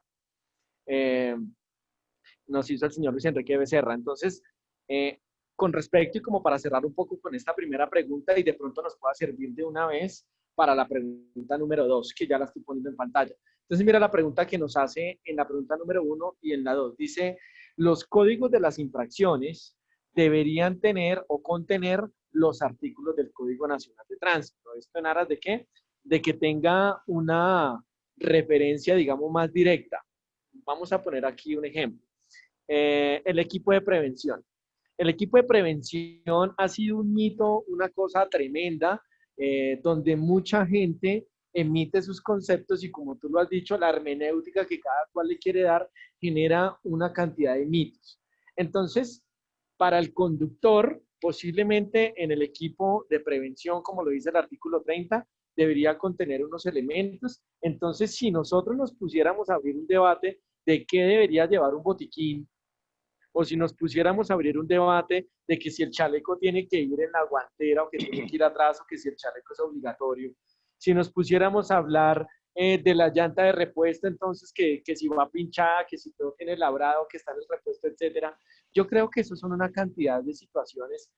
Nos hizo el señor Luis Enrique Becerra. Entonces, con respecto y como para cerrar un poco con esta primera pregunta y de pronto nos pueda servir de una vez para la pregunta número 2, que ya la estoy poniendo en pantalla. Entonces, mira la pregunta que nos hace en la pregunta número 1 y en la 2. Dice, los códigos de las infracciones deberían tener o contener los artículos del Código Nacional de Tránsito. ¿Esto en aras de qué? De que tenga una referencia, digamos, más directa. Vamos a poner aquí un ejemplo. El equipo de prevención. El equipo de prevención ha sido un mito, una cosa tremenda, donde mucha gente emite sus conceptos y como tú lo has dicho, la hermenéutica que cada cual le quiere dar genera una cantidad de mitos. Entonces, para el conductor, posiblemente en el equipo de prevención, como lo dice el artículo 30, debería contener unos elementos. Entonces, si nosotros nos pusiéramos a abrir un debate de qué debería llevar un botiquín, o si nos pusiéramos a abrir un debate de que si el chaleco tiene que ir en la guantera o que tiene que ir atrás o que si el chaleco es obligatorio, si nos pusiéramos a hablar de la llanta de repuesto, entonces que si va pinchada, que si todo tiene labrado, que está en el repuesto, etcétera. Yo creo que eso son una cantidad de situaciones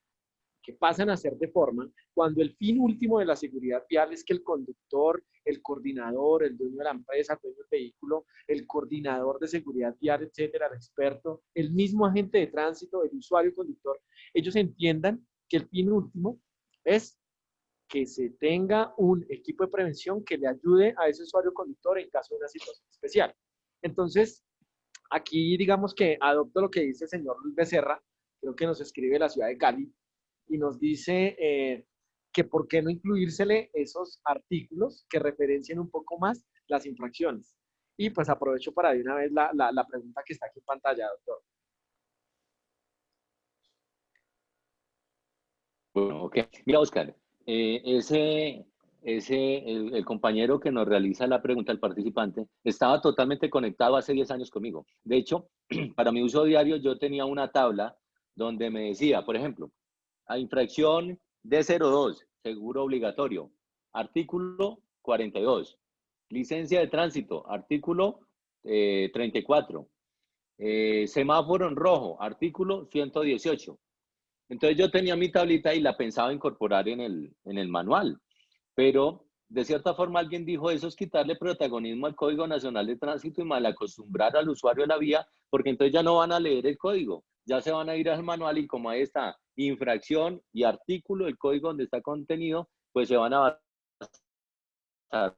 que pasan a ser de forma cuando el fin último de la seguridad vial es que el conductor, el coordinador, el dueño de la empresa, el dueño del vehículo, el coordinador de seguridad vial, etcétera, el experto, el mismo agente de tránsito, el usuario conductor, ellos entiendan que el fin último es que se tenga un equipo de prevención que le ayude a ese usuario conductor en caso de una situación especial. Entonces, aquí digamos que adopto lo que dice el señor Luis Becerra, creo que nos escribe la ciudad de Cali, y nos dice que por qué no incluírsele esos artículos que referencien un poco más las infracciones. Y pues aprovecho para de una vez la pregunta que está aquí en pantalla, doctor. Bueno, ok. Mira, Oscar, el compañero que nos realiza la pregunta, el participante, estaba totalmente conectado hace 10 años conmigo. De hecho, para mi uso diario yo tenía una tabla donde me decía, por ejemplo, a infracción D02, seguro obligatorio, artículo 42. Licencia de tránsito, artículo 34. Semáforo en rojo, artículo 118. Entonces yo tenía mi tablita y la pensaba incorporar en el manual, pero de cierta forma alguien dijo, eso es quitarle protagonismo al Código Nacional de Tránsito y malacostumbrar al usuario de la vía, porque entonces ya no van a leer el código, ya se van a ir al manual y como ahí está infracción y artículo del código donde está contenido, pues se van a basar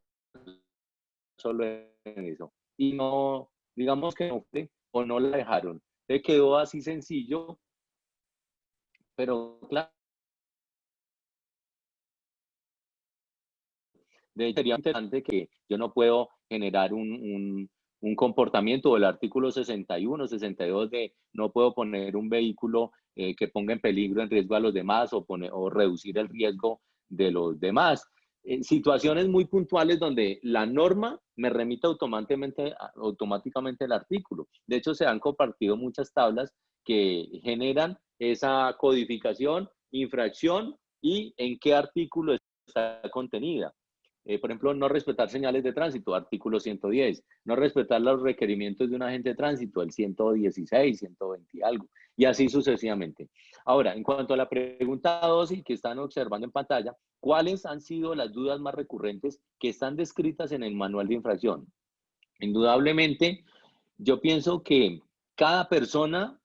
solo en eso. Y no, digamos que no fue, o no la dejaron. Se quedó así sencillo, pero claro, de hecho sería interesante que yo no puedo generar un comportamiento del artículo 61, 62 de no puedo poner un vehículo que ponga en peligro, en riesgo a los demás o reducir el riesgo de los demás. Situaciones muy puntuales donde la norma me remite automáticamente el artículo. De hecho, se han compartido muchas tablas que generan esa codificación, infracción y en qué artículo está contenida. Por ejemplo, no respetar señales de tránsito, artículo 110. No respetar los requerimientos de un agente de tránsito, el 116, 120 y algo. Y así sucesivamente. Ahora, en cuanto a la pregunta 2 y que están observando en pantalla, ¿cuáles han sido las dudas más recurrentes que están descritas en el manual de infracción? Indudablemente, yo pienso que cada persona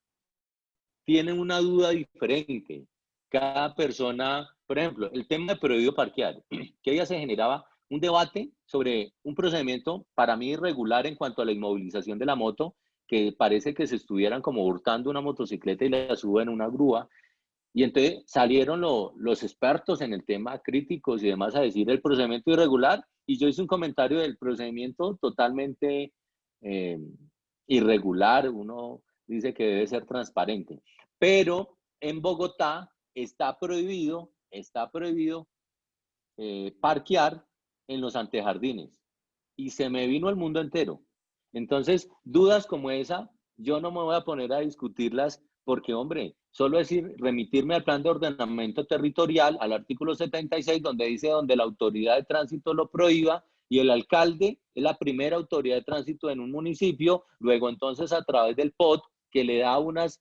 tiene una duda diferente. Cada persona, por ejemplo, el tema de prohibido parquear, que día se generaba un debate sobre un procedimiento para mí irregular en cuanto a la inmovilización de la moto, que parece que se estuvieran como hurtando una motocicleta y la suben en una grúa. Y entonces salieron los expertos en el tema, críticos y demás, a decir el procedimiento irregular. Y yo hice un comentario del procedimiento totalmente irregular. Uno dice que debe ser transparente. Pero en Bogotá está prohibido parquear en los antejardines. Y se me vino el mundo entero. Entonces, dudas como esa, yo no me voy a poner a discutirlas porque, hombre, solo decir, remitirme al plan de ordenamiento territorial, al artículo 76, donde dice donde la autoridad de tránsito lo prohíba y el alcalde es la primera autoridad de tránsito en un municipio, luego entonces a través del POT, que le da unas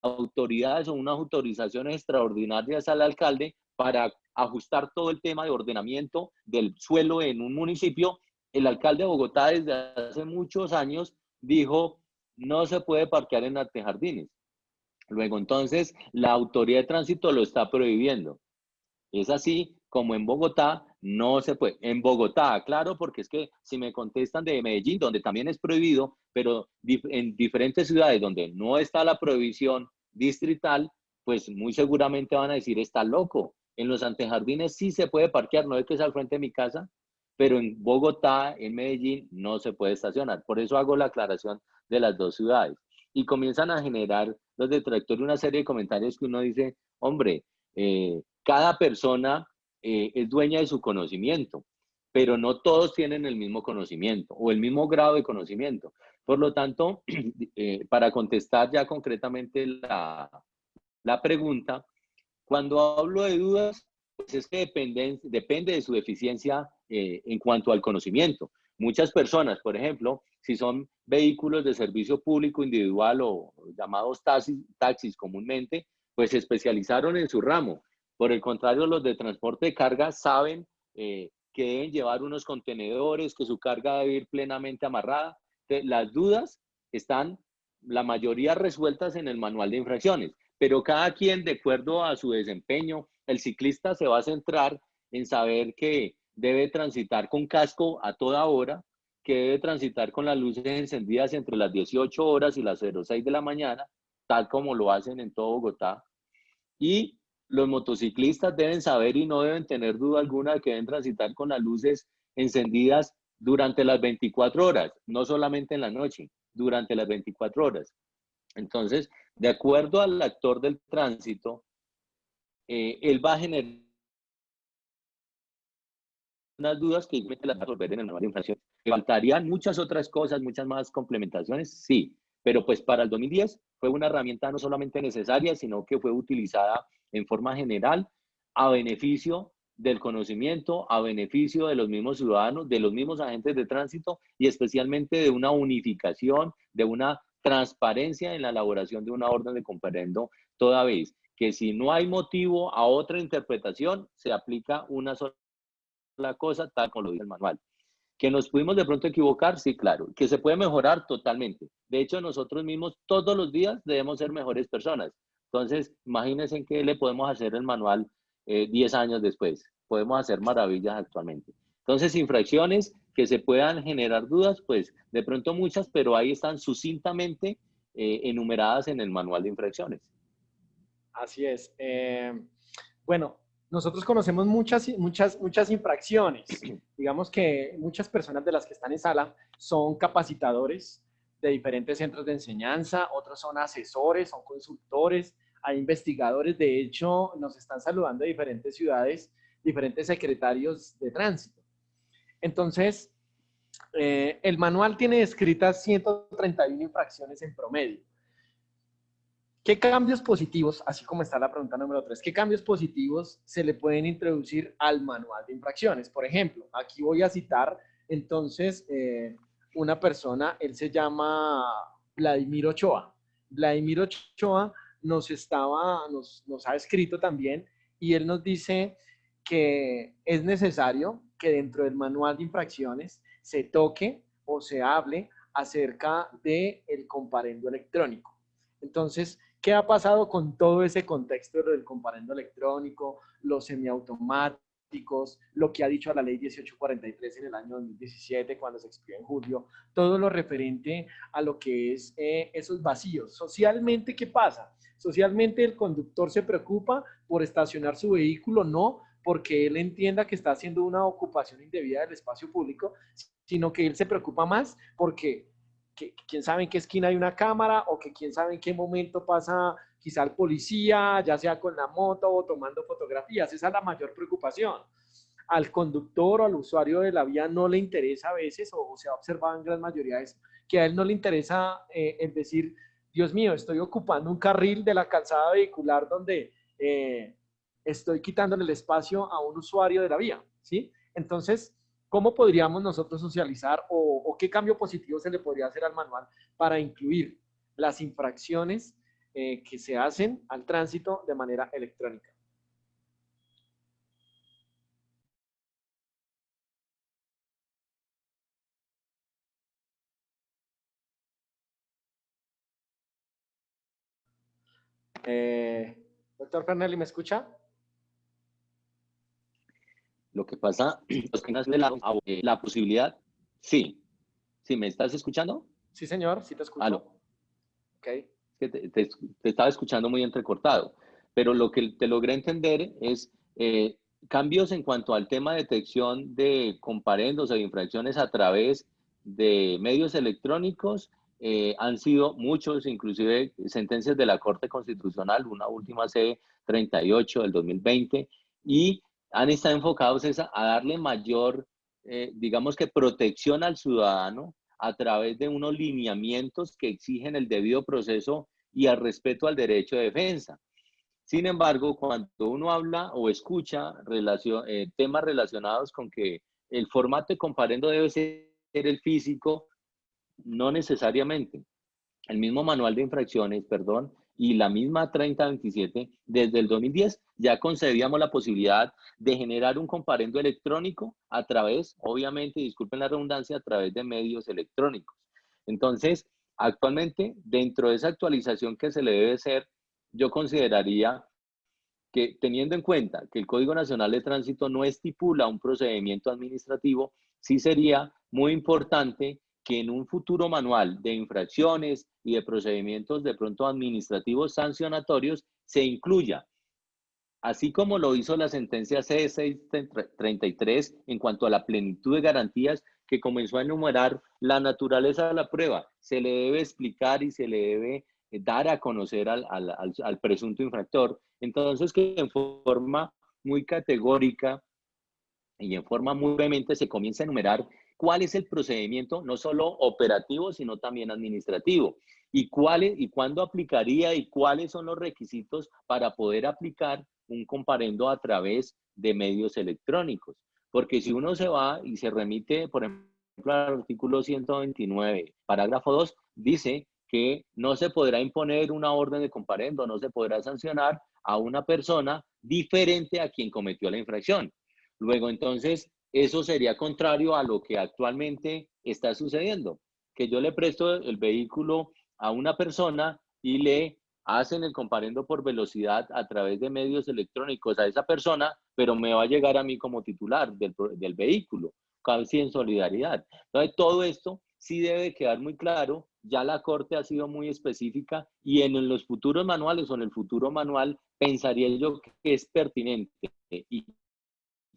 autoridades o unas autorizaciones extraordinarias al alcalde para ajustar todo el tema de ordenamiento del suelo en un municipio. El alcalde de Bogotá desde hace muchos años dijo no se puede parquear en antejardines. Luego entonces la autoridad de tránsito lo está prohibiendo. Es así como en Bogotá no se puede. En Bogotá, claro, porque es que si me contestan de Medellín, donde también es prohibido, pero en diferentes ciudades donde no está la prohibición distrital, pues muy seguramente van a decir, está loco. En los antejardines sí se puede parquear, no es que es al frente de mi casa, pero en Bogotá, en Medellín, no se puede estacionar. Por eso hago la aclaración de las dos ciudades. Y comienzan a generar los detractores una serie de comentarios que uno dice, hombre, cada persona es dueña de su conocimiento, pero no todos tienen el mismo conocimiento o el mismo grado de conocimiento. Por lo tanto, para contestar ya concretamente la pregunta, cuando hablo de dudas, pues es que depende de su eficiencia en cuanto al conocimiento. Muchas personas, por ejemplo, si son vehículos de servicio público individual o llamados taxis comúnmente, pues se especializaron en su ramo. Por el contrario, los de transporte de carga saben que deben llevar unos contenedores, que su carga debe ir plenamente amarrada. Las dudas están, la mayoría resueltas en el manual de infracciones, pero cada quien, de acuerdo a su desempeño, el ciclista se va a centrar en saber que debe transitar con casco a toda hora, que debe transitar con las luces encendidas entre las 18 horas y las 06 de la mañana, tal como lo hacen en todo Bogotá. Y los motociclistas deben saber y no deben tener duda alguna de que deben transitar con las luces encendidas durante las 24 horas, no solamente en la noche, durante las 24 horas. Entonces, de acuerdo al actor del tránsito, él va a generar unas dudas que igualmente las va a resolver en el manual de infracción. ¿Faltarían muchas otras cosas, muchas más complementaciones? Sí, pero pues para el 2010 fue una herramienta no solamente necesaria, sino que fue utilizada en forma general a beneficio del conocimiento, a beneficio de los mismos ciudadanos, de los mismos agentes de tránsito y especialmente de una unificación, de una transparencia en la elaboración de una orden de comparendo, toda vez que si no hay motivo a otra interpretación, se aplica una sola cosa, tal como lo dice el manual. ¿Que nos pudimos de pronto equivocar? Sí, claro. ¿Que se puede mejorar? Totalmente. De hecho, nosotros mismos todos los días debemos ser mejores personas. Entonces, imagínense en qué le podemos hacer el manual 10 años después. Podemos hacer maravillas actualmente. Entonces, infracciones que se puedan generar dudas, pues de pronto muchas, pero ahí están sucintamente enumeradas en el manual de infracciones. Así es. Bueno, nosotros conocemos muchas infracciones. Digamos que muchas personas de las que están en sala son capacitadores de diferentes centros de enseñanza, otros son asesores, son consultores, hay investigadores. De hecho, nos están saludando de diferentes ciudades, diferentes secretarios de tránsito. Entonces, el manual tiene escritas 131 infracciones en promedio. ¿Qué cambios positivos, así como está la pregunta número 3, qué cambios positivos se le pueden introducir al manual de infracciones? Por ejemplo, aquí voy a citar entonces una persona, él se llama Vladimir Ochoa. Vladimir Ochoa nos ha escrito también y él nos dice que es necesario que dentro del manual de infracciones se toque o se hable acerca del comparendo electrónico. Entonces, ¿qué ha pasado con todo ese contexto del comparendo electrónico, los semiautomáticos, lo que ha dicho la ley 1843 en el año 2017 cuando se expidió en julio, todo lo referente a lo que es esos vacíos? Socialmente, ¿qué pasa? Socialmente el conductor se preocupa por estacionar su vehículo, no porque él entienda que está haciendo una ocupación indebida del espacio público, sino que él se preocupa más porque que quién sabe en qué esquina hay una cámara o que quién sabe en qué momento pasa quizá el policía, ya sea con la moto o tomando fotografías. Esa es la mayor preocupación. Al conductor o al usuario de la vía no le interesa a veces, o se ha observado en gran mayoría eso, que a él no le interesa el decir, Dios mío, estoy ocupando un carril de la calzada vehicular donde estoy quitándole el espacio a un usuario de la vía, ¿sí? Entonces, ¿cómo podríamos nosotros socializar o qué cambio positivo se le podría hacer al manual para incluir las infracciones que se hacen al tránsito de manera electrónica? Doctor Fernelli, ¿me escucha? Lo que pasa es que nace de la posibilidad, sí, ¿sí me estás escuchando? Sí, señor, sí te escucho. Aló. Okay. Te estaba escuchando muy entrecortado, pero lo que te logré entender es cambios en cuanto al tema de detección de comparendos o de infracciones a través de medios electrónicos. Han sido muchos, inclusive sentencias de la Corte Constitucional, una última C38 del 2020, y han estado enfocados a darle mayor, digamos que protección al ciudadano a través de unos lineamientos que exigen el debido proceso y el respeto al derecho de defensa. Sin embargo, cuando uno habla o escucha temas relacionados con que el formato de comparendo debe ser el físico, no necesariamente. El mismo manual de infracciones, perdón, y la misma 3027, desde el 2010 ya concedíamos la posibilidad de generar un comparendo electrónico a través, obviamente, disculpen la redundancia, a través de medios electrónicos. Entonces, actualmente, dentro de esa actualización que se le debe hacer, yo consideraría que, teniendo en cuenta que el Código Nacional de Tránsito no estipula un procedimiento administrativo, sí sería muy importante que en un futuro manual de infracciones y de procedimientos de pronto administrativos sancionatorios se incluya, así como lo hizo la sentencia C633 en cuanto a la plenitud de garantías, que comenzó a enumerar la naturaleza de la prueba, se le debe explicar y se le debe dar a conocer al presunto infractor. Entonces, que en forma muy categórica y en forma muy brevemente se comienza a enumerar cuál es el procedimiento, no solo operativo, sino también administrativo, y cuándo aplicaría y cuáles son los requisitos para poder aplicar un comparendo a través de medios electrónicos. Porque si uno se va y se remite, por ejemplo, al artículo 129, parágrafo 2, dice que no se podrá imponer una orden de comparendo, no se podrá sancionar a una persona diferente a quien cometió la infracción. Luego, entonces, eso sería contrario a lo que actualmente está sucediendo, que yo le presto el vehículo a una persona y le hacen el comparendo por velocidad a través de medios electrónicos a esa persona, pero me va a llegar a mí como titular del vehículo, casi en solidaridad. Entonces, todo esto sí debe quedar muy claro. Ya la Corte ha sido muy específica y en los futuros manuales o en el futuro manual pensaría yo que es pertinente y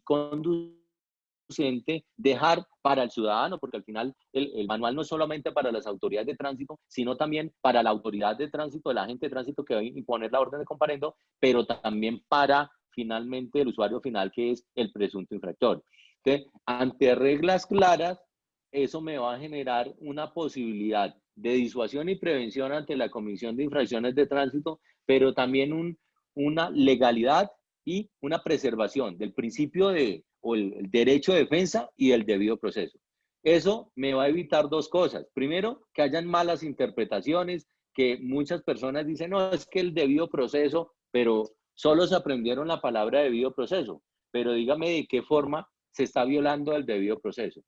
conducente dejar para el ciudadano, porque al final el manual no es solamente para las autoridades de tránsito, sino también para la autoridad de tránsito, el agente de tránsito que va a imponer la orden de comparendo, pero también para finalmente el usuario final, que es el presunto infractor. Entonces, ante reglas claras, eso me va a generar una posibilidad de disuasión y prevención ante la comisión de infracciones de tránsito, pero también una legalidad y una preservación del principio o el derecho de defensa y el debido proceso. Eso me va a evitar dos cosas. Primero, que hayan malas interpretaciones, que muchas personas dicen, no, es que el debido proceso, pero solo se aprendieron la palabra debido proceso. Pero dígame de qué forma se está violando el debido proceso.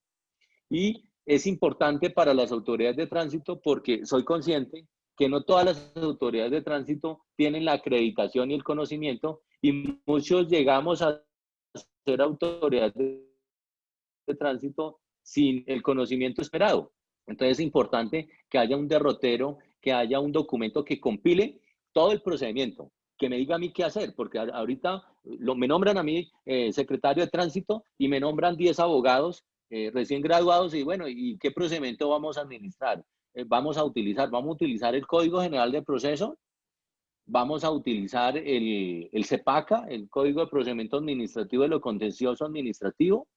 Y es importante para las autoridades de tránsito porque soy consciente que no todas las autoridades de tránsito tienen la acreditación y el conocimiento y muchos llegamos a ser autoridades de tránsito sin el conocimiento esperado. Entonces es importante que haya un derrotero, que haya un documento que compile todo el procedimiento, que me diga a mí qué hacer, porque ahorita me nombran a mí secretario de tránsito y me nombran 10 abogados recién graduados y bueno, ¿y qué procedimiento vamos a administrar? Vamos a utilizar el Código General de Proceso, vamos a utilizar el CEPACA, el Código de Procedimiento Administrativo de lo Contencioso Administrativo,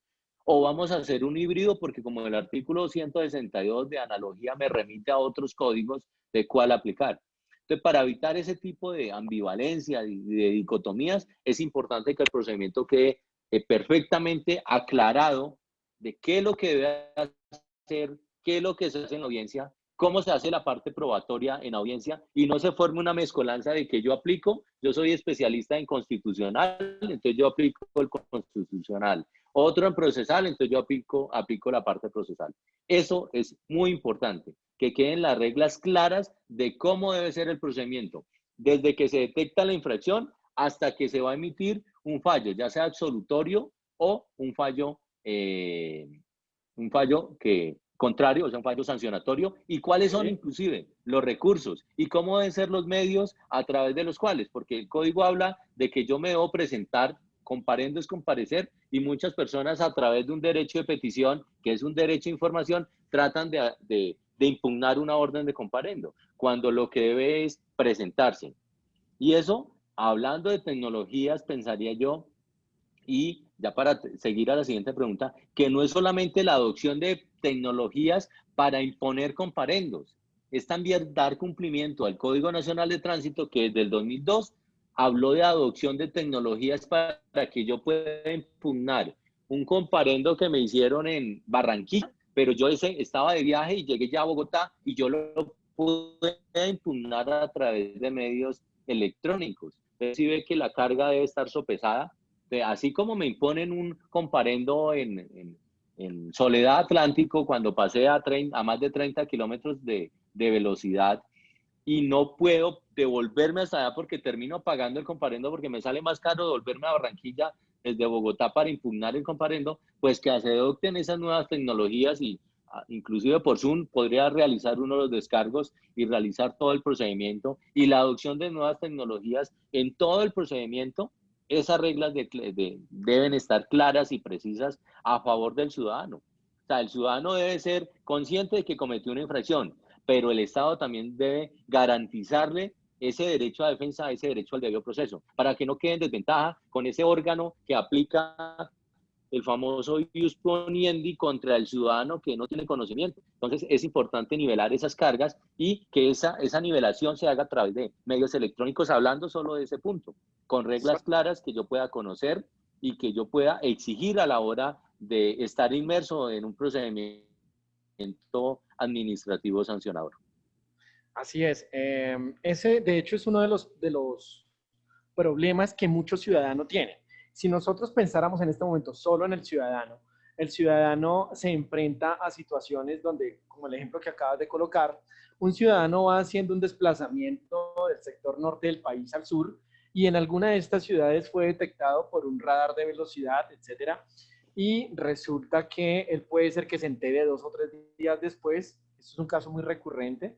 o vamos a hacer un híbrido porque como el artículo 162 de analogía me remite a otros códigos de cuál aplicar. Entonces, para evitar ese tipo de ambivalencia y de dicotomías, es importante que el procedimiento quede perfectamente aclarado de qué es lo que debe hacer, qué es lo que se hace en la audiencia, cómo se hace la parte probatoria en audiencia y no se forme una mezcolanza de que yo soy especialista en constitucional, entonces yo aplico el constitucional, otro en procesal, entonces yo aplico la parte procesal. Eso es muy importante, que queden las reglas claras de cómo debe ser el procedimiento, desde que se detecta la infracción hasta que se va a emitir un fallo, ya sea absolutorio o un fallo que contrario, o sea, un fallo sancionatorio, y cuáles son inclusive los recursos y cómo deben ser los medios a través de los cuales, porque el código habla de que yo me debo presentar, comparendo es comparecer, y muchas personas a través de un derecho de petición, que es un derecho de información, tratan de impugnar una orden de comparendo, cuando lo que debe es presentarse. Y eso, hablando de tecnologías, pensaría yo, y ya para seguir a la siguiente pregunta, que no es solamente la adopción de tecnologías para imponer comparendos, es también dar cumplimiento al Código Nacional de Tránsito que desde el 2002 habló de adopción de tecnologías para que yo pueda impugnar un comparendo que me hicieron en Barranquilla, pero yo estaba de viaje y llegué ya a Bogotá y yo lo pude impugnar a través de medios electrónicos. Entonces, sí ve que la carga debe estar sopesada. Así como me imponen un comparendo en Soledad Atlántico cuando pasé a más de 30 kilómetros de velocidad y no puedo devolverme hasta allá porque termino pagando el comparendo porque me sale más caro devolverme a Barranquilla desde Bogotá para impugnar el comparendo, pues que se adopten esas nuevas tecnologías y inclusive por Zoom podría realizar uno de los descargos y realizar todo el procedimiento y la adopción de nuevas tecnologías en todo el procedimiento. Esas reglas deben estar claras y precisas a favor del ciudadano. O sea, el ciudadano debe ser consciente de que cometió una infracción, pero el Estado también debe garantizarle ese derecho a defensa, ese derecho al debido proceso, para que no quede en desventaja con ese órgano que aplica el famoso ius poniendi contra el ciudadano que no tiene conocimiento. Entonces es importante nivelar esas cargas y que esa nivelación se haga a través de medios electrónicos, hablando solo de ese punto. con reglas claras que yo pueda conocer y que yo pueda exigir a la hora de estar inmerso en un procedimiento administrativo sancionador. Así es. Ese, de hecho, es uno de los problemas que muchos ciudadanos tienen. Si nosotros pensáramos en este momento solo en el ciudadano se enfrenta a situaciones donde, como el ejemplo que acabas de colocar, un ciudadano va haciendo un desplazamiento del sector norte del país al sur y en alguna de estas ciudades fue detectado por un radar de velocidad, etcétera, y resulta que él puede ser que se entere 2 o 3 días después. Esto es un caso muy recurrente,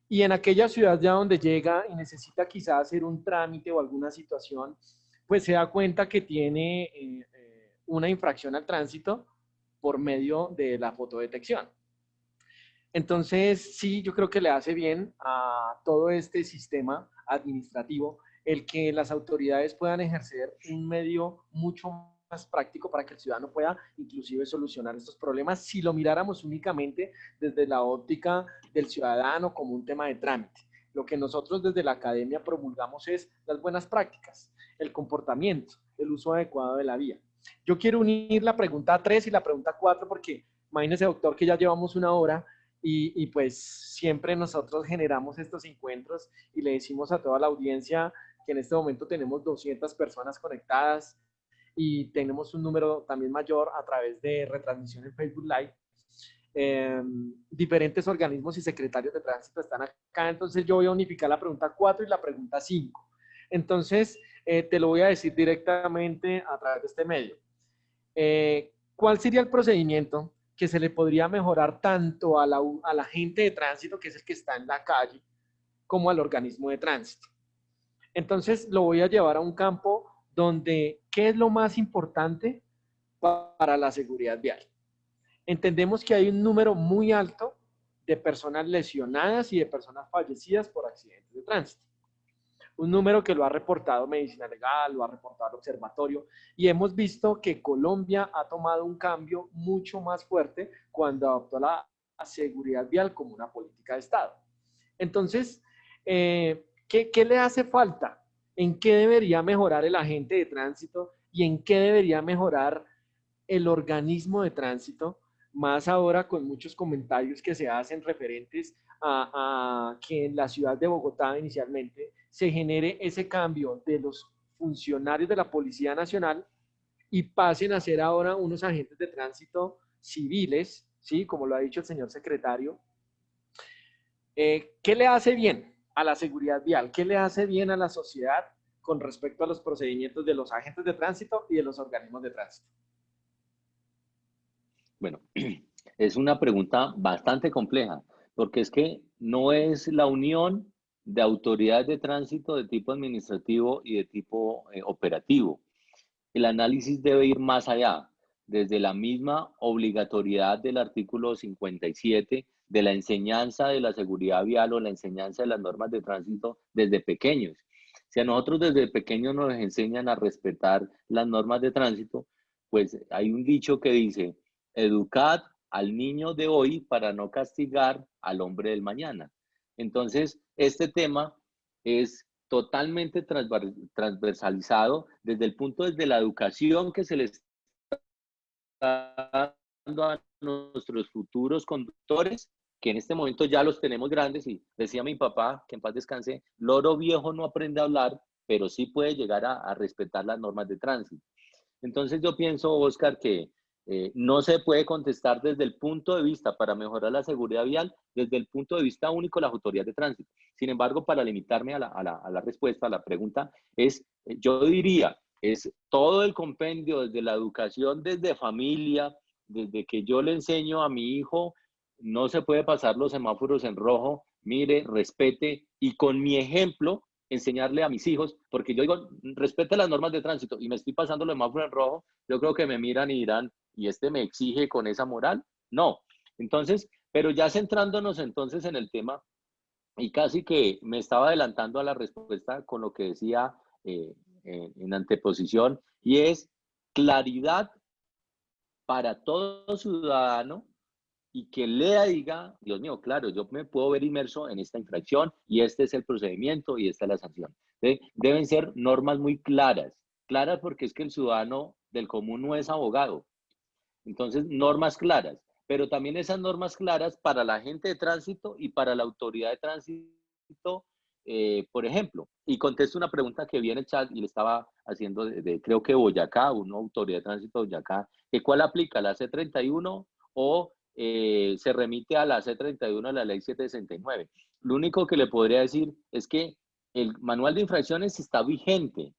y en aquella ciudad ya donde llega y necesita quizás hacer un trámite o alguna situación, pues se da cuenta que tiene una infracción al tránsito por medio de la fotodetección. Entonces, sí, yo creo que le hace bien a todo este sistema administrativo el que las autoridades puedan ejercer un medio mucho más práctico para que el ciudadano pueda inclusive solucionar estos problemas si lo miráramos únicamente desde la óptica del ciudadano como un tema de trámite. Lo que nosotros desde la academia promulgamos es las buenas prácticas, el comportamiento, el uso adecuado de la vía. Yo quiero unir la pregunta 3 y la pregunta 4 porque imagínese, doctor, que ya llevamos 1 hora y pues siempre nosotros generamos estos encuentros y le decimos a toda la audiencia que en este momento tenemos 200 personas conectadas y tenemos un número también mayor a través de retransmisión en Facebook Live. Diferentes organismos y secretarios de tránsito están acá, entonces yo voy a unificar la pregunta 4 y la pregunta 5. Entonces, te lo voy a decir directamente a través de este medio. ¿Cuál sería el procedimiento que se le podría mejorar tanto a la gente de tránsito, que es el que está en la calle, como al organismo de tránsito? Entonces, lo voy a llevar a un campo donde, ¿qué es lo más importante para la seguridad vial? Entendemos que hay un número muy alto de personas lesionadas y de personas fallecidas por accidentes de tránsito. Un número que lo ha reportado Medicina Legal, lo ha reportado el Observatorio, y hemos visto que Colombia ha tomado un cambio mucho más fuerte cuando adoptó la seguridad vial como una política de Estado. Entonces, ¿qué le hace falta? ¿En qué debería mejorar el agente de tránsito y en qué debería mejorar el organismo de tránsito? Más ahora con muchos comentarios que se hacen referentes a que en la ciudad de Bogotá inicialmente se genere ese cambio de los funcionarios de la Policía Nacional y pasen a ser ahora unos agentes de tránsito civiles, ¿sí? Como lo ha dicho el señor secretario. ¿Qué le hace bien a la seguridad vial? ¿Qué le hace bien a la sociedad con respecto a los procedimientos de los agentes de tránsito y de los organismos de tránsito? Bueno, es una pregunta bastante compleja, porque es que no es la unión de autoridades de tránsito de tipo administrativo y de tipo operativo. El análisis debe ir más allá, desde la misma obligatoriedad del artículo 57 de la enseñanza de la seguridad vial o la enseñanza de las normas de tránsito desde pequeños. Si a nosotros desde pequeños nos enseñan a respetar las normas de tránsito, pues hay un dicho que dice: educad al niño de hoy para no castigar al hombre del mañana. Entonces, este tema es totalmente transversalizado desde el punto de la educación que se les está dando a nuestros futuros conductores, que en este momento ya los tenemos grandes, y decía mi papá, que en paz descanse, loro viejo no aprende a hablar, pero sí puede llegar a respetar las normas de tránsito. Entonces yo pienso, Oscar, que no se puede contestar desde el punto de vista para mejorar la seguridad vial, desde el punto de vista único de las autoridades de tránsito. Sin embargo, para limitarme a la respuesta a la pregunta, yo diría, es todo el compendio desde la educación, desde familia, desde que yo le enseño a mi hijo, no se puede pasar los semáforos en rojo, mire, respete, y con mi ejemplo, enseñarle a mis hijos, porque yo digo, respete las normas de tránsito y me estoy pasando los semáforos en rojo, yo creo que me miran y dirán, ¿y este me exige con esa moral? No. Entonces, pero ya centrándonos entonces en el tema, y casi que me estaba adelantando a la respuesta con lo que decía en anteposición, y es claridad para todo ciudadano, y que lea y diga, Dios mío, claro, yo me puedo ver inmerso en esta infracción y este es el procedimiento y esta es la sanción. Deben ser normas muy claras, claras porque es que el ciudadano del común no es abogado. Entonces, normas claras, pero también esas normas claras para la gente de tránsito y para la autoridad de tránsito, por ejemplo. Y contesto una pregunta que vi en el chat y le estaba haciendo creo que Boyacá, una autoridad de tránsito de Boyacá, que cuál aplica, la C31 o se remite a la C31 de la ley 769. Lo único que le podría decir es que el manual de infracciones está vigente,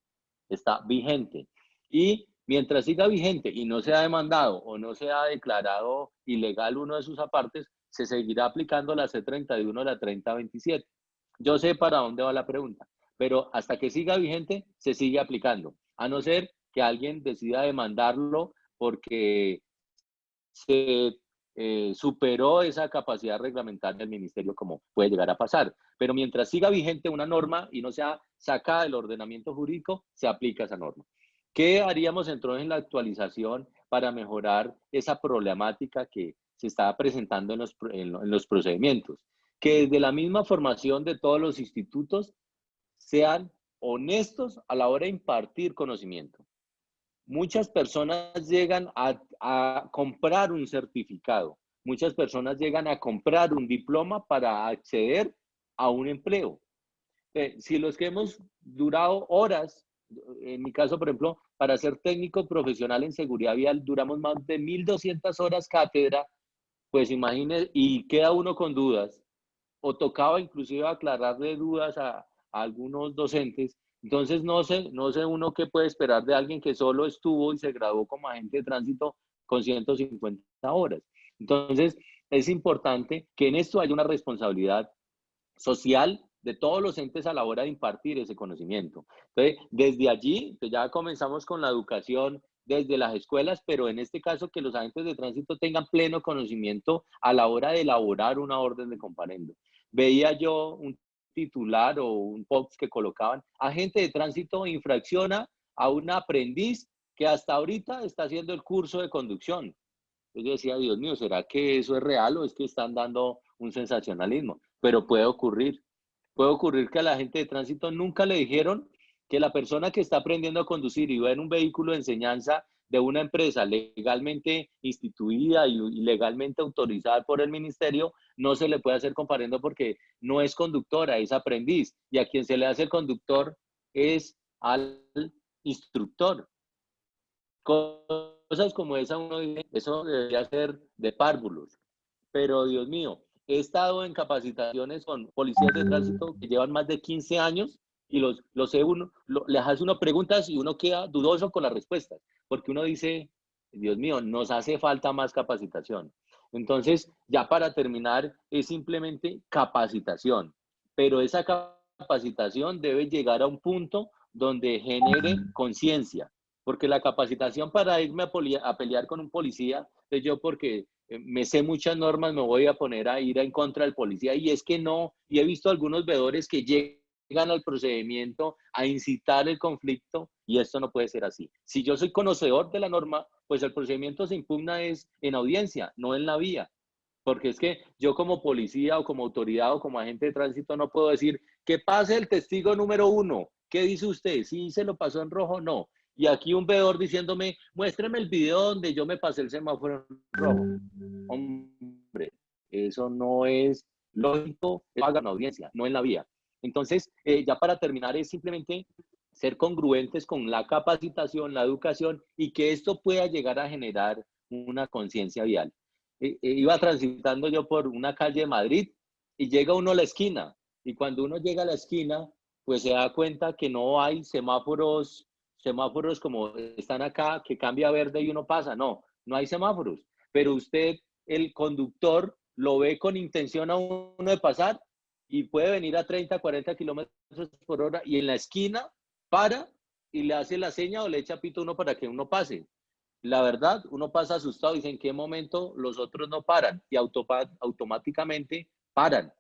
y mientras siga vigente y no sea demandado o no sea declarado ilegal uno de sus apartes, se seguirá aplicando la C31 o la 3027. Yo sé para dónde va la pregunta, pero hasta que siga vigente, se sigue aplicando, a no ser que alguien decida demandarlo porque se superó esa capacidad reglamentaria del ministerio, como puede llegar a pasar. Pero mientras siga vigente una norma y no sea sacada del ordenamiento jurídico, se aplica esa norma. ¿Qué haríamos entonces en la actualización para mejorar esa problemática que se está presentando en los procedimientos? Que desde la misma formación de todos los institutos sean honestos a la hora de impartir conocimiento. Muchas personas llegan a comprar un certificado, muchas personas llegan a comprar un diploma para acceder a un empleo. Si los que hemos durado horas, en mi caso, por ejemplo, para ser técnico profesional en seguridad vial, duramos más de 1.200 horas cátedra, pues imagínense, y queda uno con dudas, o tocaba inclusive aclararle dudas a algunos docentes. Entonces no sé uno qué puede esperar de alguien que solo estuvo y se graduó como agente de tránsito con 150 horas. Entonces es importante que en esto haya una responsabilidad social de todos los entes a la hora de impartir ese conocimiento. Entonces, desde allí, pues ya comenzamos con la educación desde las escuelas, pero en este caso que los agentes de tránsito tengan pleno conocimiento a la hora de elaborar una orden de comparendo. Veía yo un titular o un post que colocaban, agente de tránsito infracciona a un aprendiz que hasta ahorita está haciendo el curso de conducción. Entonces yo decía, Dios mío, ¿será que eso es real o es que están dando un sensacionalismo? Pero puede ocurrir. Puede ocurrir que a la gente de tránsito nunca le dijeron que la persona que está aprendiendo a conducir y va en un vehículo de enseñanza de una empresa legalmente instituida y legalmente autorizada por el ministerio, no se le puede hacer comparendo porque no es conductora, es aprendiz. Y a quien se le hace el conductor es al instructor. Cosas como esa uno dice, eso debería ser de párvulos. Pero Dios mío, he estado en capacitaciones con policías de tránsito que llevan más de 15 años y les hace uno preguntas y uno queda dudoso con las respuestas, porque uno dice, Dios mío, nos hace falta más capacitación. Entonces, ya para terminar, es simplemente capacitación, pero esa capacitación debe llegar a un punto donde genere conciencia, porque la capacitación para irme a pelear con un policía, es yo porque me sé muchas normas, me voy a poner a ir en contra del policía, y es que no, y he visto algunos veedores que llegan al procedimiento a incitar el conflicto, y esto no puede ser así. Si yo soy conocedor de la norma, pues el procedimiento se impugna es en audiencia, no en la vía, porque es que yo como policía o como autoridad o como agente de tránsito no puedo decir que pase el testigo número 1, ¿qué dice usted? ¿Sí se lo pasó en rojo? No. Y aquí un veedor diciéndome, muéstreme el video donde yo me pasé el semáforo en rojo. Hombre, eso no es lógico, haga una audiencia, no en la vía. Entonces, ya para terminar, es simplemente ser congruentes con la capacitación, la educación, y que esto pueda llegar a generar una conciencia vial. Iba transitando yo por una calle de Madrid y llega uno a la esquina, y cuando uno llega a la esquina, pues se da cuenta que no hay semáforos como están acá, que cambia a verde y uno pasa. No hay semáforos. Pero usted, el conductor, lo ve con intención a uno de pasar y puede venir a 30, 40 kilómetros por hora y en la esquina para y le hace la seña o le echa pito a uno para que uno pase. La verdad, uno pasa asustado y dice, ¿en qué momento los otros no paran? Y automáticamente paran.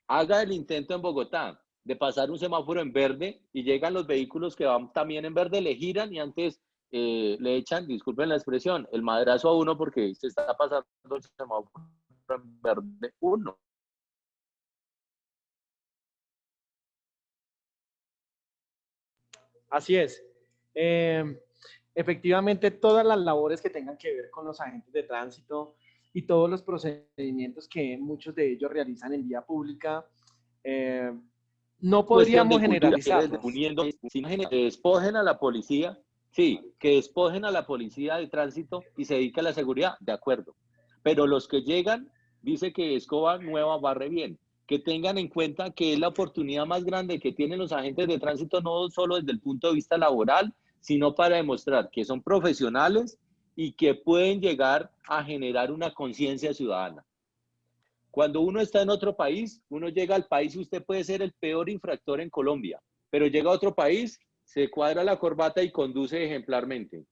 Haga el intento en Bogotá de pasar un semáforo en verde y llegan los vehículos que van también en verde, le giran y antes le echan, disculpen la expresión, el madrazo a uno porque se está pasando el semáforo en verde uno. Así es. Efectivamente, todas las labores que tengan que ver con los agentes de tránsito y todos los procedimientos que muchos de ellos realizan en vía pública, no Cuestión podríamos de cultura, que desde generalizarlos. poniendo, que despojen a la policía, sí, que despojen a la policía de tránsito y se dedique a la seguridad, de acuerdo. Pero los que llegan, dice que escoba nueva barre bien, que tengan en cuenta que es la oportunidad más grande que tienen los agentes de tránsito, no solo desde el punto de vista laboral, sino para demostrar que son profesionales y que pueden llegar a generar una conciencia ciudadana. Cuando uno está en otro país, uno llega al país y usted puede ser el peor infractor en Colombia, pero llega a otro país, se cuadra la corbata y conduce ejemplarmente.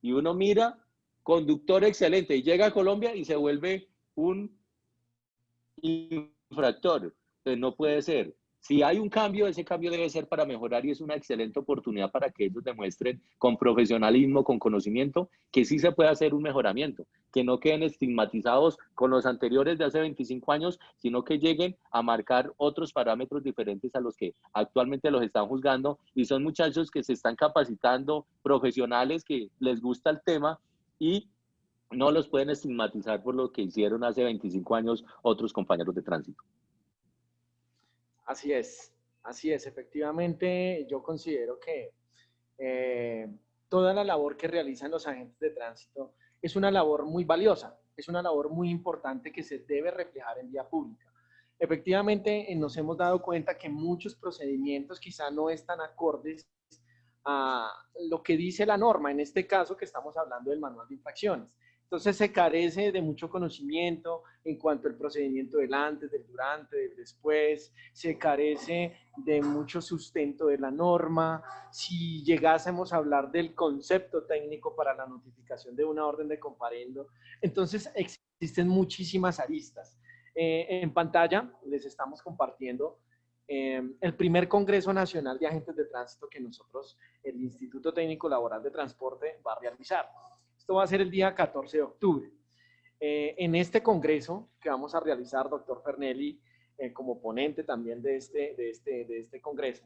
Y uno mira, conductor excelente, y llega a Colombia y se vuelve un infractor. Entonces no puede ser. Si hay un cambio, ese cambio debe ser para mejorar y es una excelente oportunidad para que ellos demuestren con profesionalismo, con conocimiento, que sí se puede hacer un mejoramiento, que no queden estigmatizados con los anteriores de hace 25 años, sino que lleguen a marcar otros parámetros diferentes a los que actualmente los están juzgando y son muchachos que se están capacitando, profesionales que les gusta el tema y no los pueden estigmatizar por lo que hicieron hace 25 años otros compañeros de tránsito. Así es, efectivamente yo considero que toda la labor que realizan los agentes de tránsito es una labor muy valiosa, es una labor muy importante que se debe reflejar en vía pública. Efectivamente, nos hemos dado cuenta que muchos procedimientos quizá no están acordes a lo que dice la norma, en este caso que estamos hablando del manual de infracciones. Entonces se carece de mucho conocimiento en cuanto al procedimiento del antes, del durante, del después, se carece de mucho sustento de la norma. Si llegásemos a hablar del concepto técnico para la notificación de una orden de comparendo, entonces existen muchísimas aristas. En pantalla les estamos compartiendo el primer Congreso Nacional de Agentes de Tránsito que nosotros, el Instituto Técnico Laboral de Transporte, va a realizar. Esto va a ser el día 14 de octubre. En este congreso que vamos a realizar, doctor Fernelli, como ponente también de este congreso,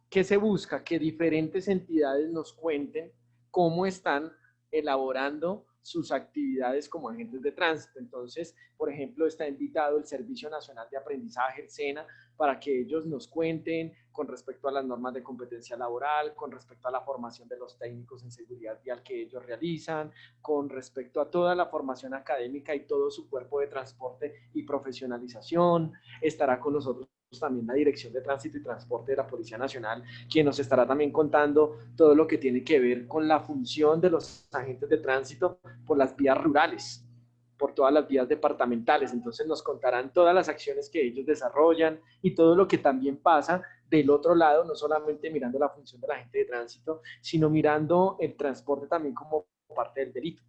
¿qué se busca? Que diferentes entidades nos cuenten cómo están elaborando sus actividades como agentes de tránsito. Entonces, por ejemplo, está invitado el Servicio Nacional de Aprendizaje, el SENA, para que ellos nos cuenten con respecto a las normas de competencia laboral, con respecto a la formación de los técnicos en seguridad vial que ellos realizan, con respecto a toda la formación académica y todo su cuerpo de transporte y profesionalización. Estará con nosotros también la Dirección de Tránsito y Transporte de la Policía Nacional, quien nos estará también contando todo lo que tiene que ver con la función de los agentes de tránsito por las vías rurales, por todas las vías departamentales. Entonces nos contarán todas las acciones que ellos desarrollan y todo lo que también pasa del otro lado, no solamente mirando la función del agente de tránsito, sino mirando el transporte también como parte del delito.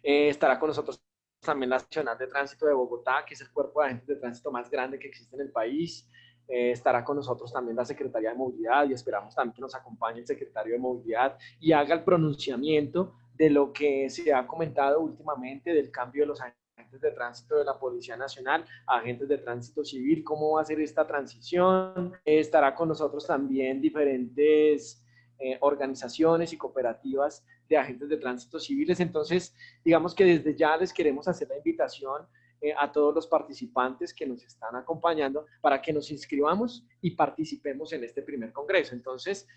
Estará con nosotros también la Nacional de Tránsito de Bogotá, que es el cuerpo de agentes de tránsito más grande que existe en el país. Estará con nosotros también la Secretaría de Movilidad y esperamos también que nos acompañe el secretario de Movilidad y haga el pronunciamiento de lo que se ha comentado últimamente del cambio de los agentes de tránsito de la Policía Nacional a agentes de tránsito civil, cómo va a ser esta transición. Estará con nosotros también diferentes organizaciones y cooperativas de agentes de tránsito civiles. Entonces, digamos que desde ya les queremos hacer la invitación a todos los participantes que nos están acompañando para que nos inscribamos y participemos en este primer congreso. Entonces,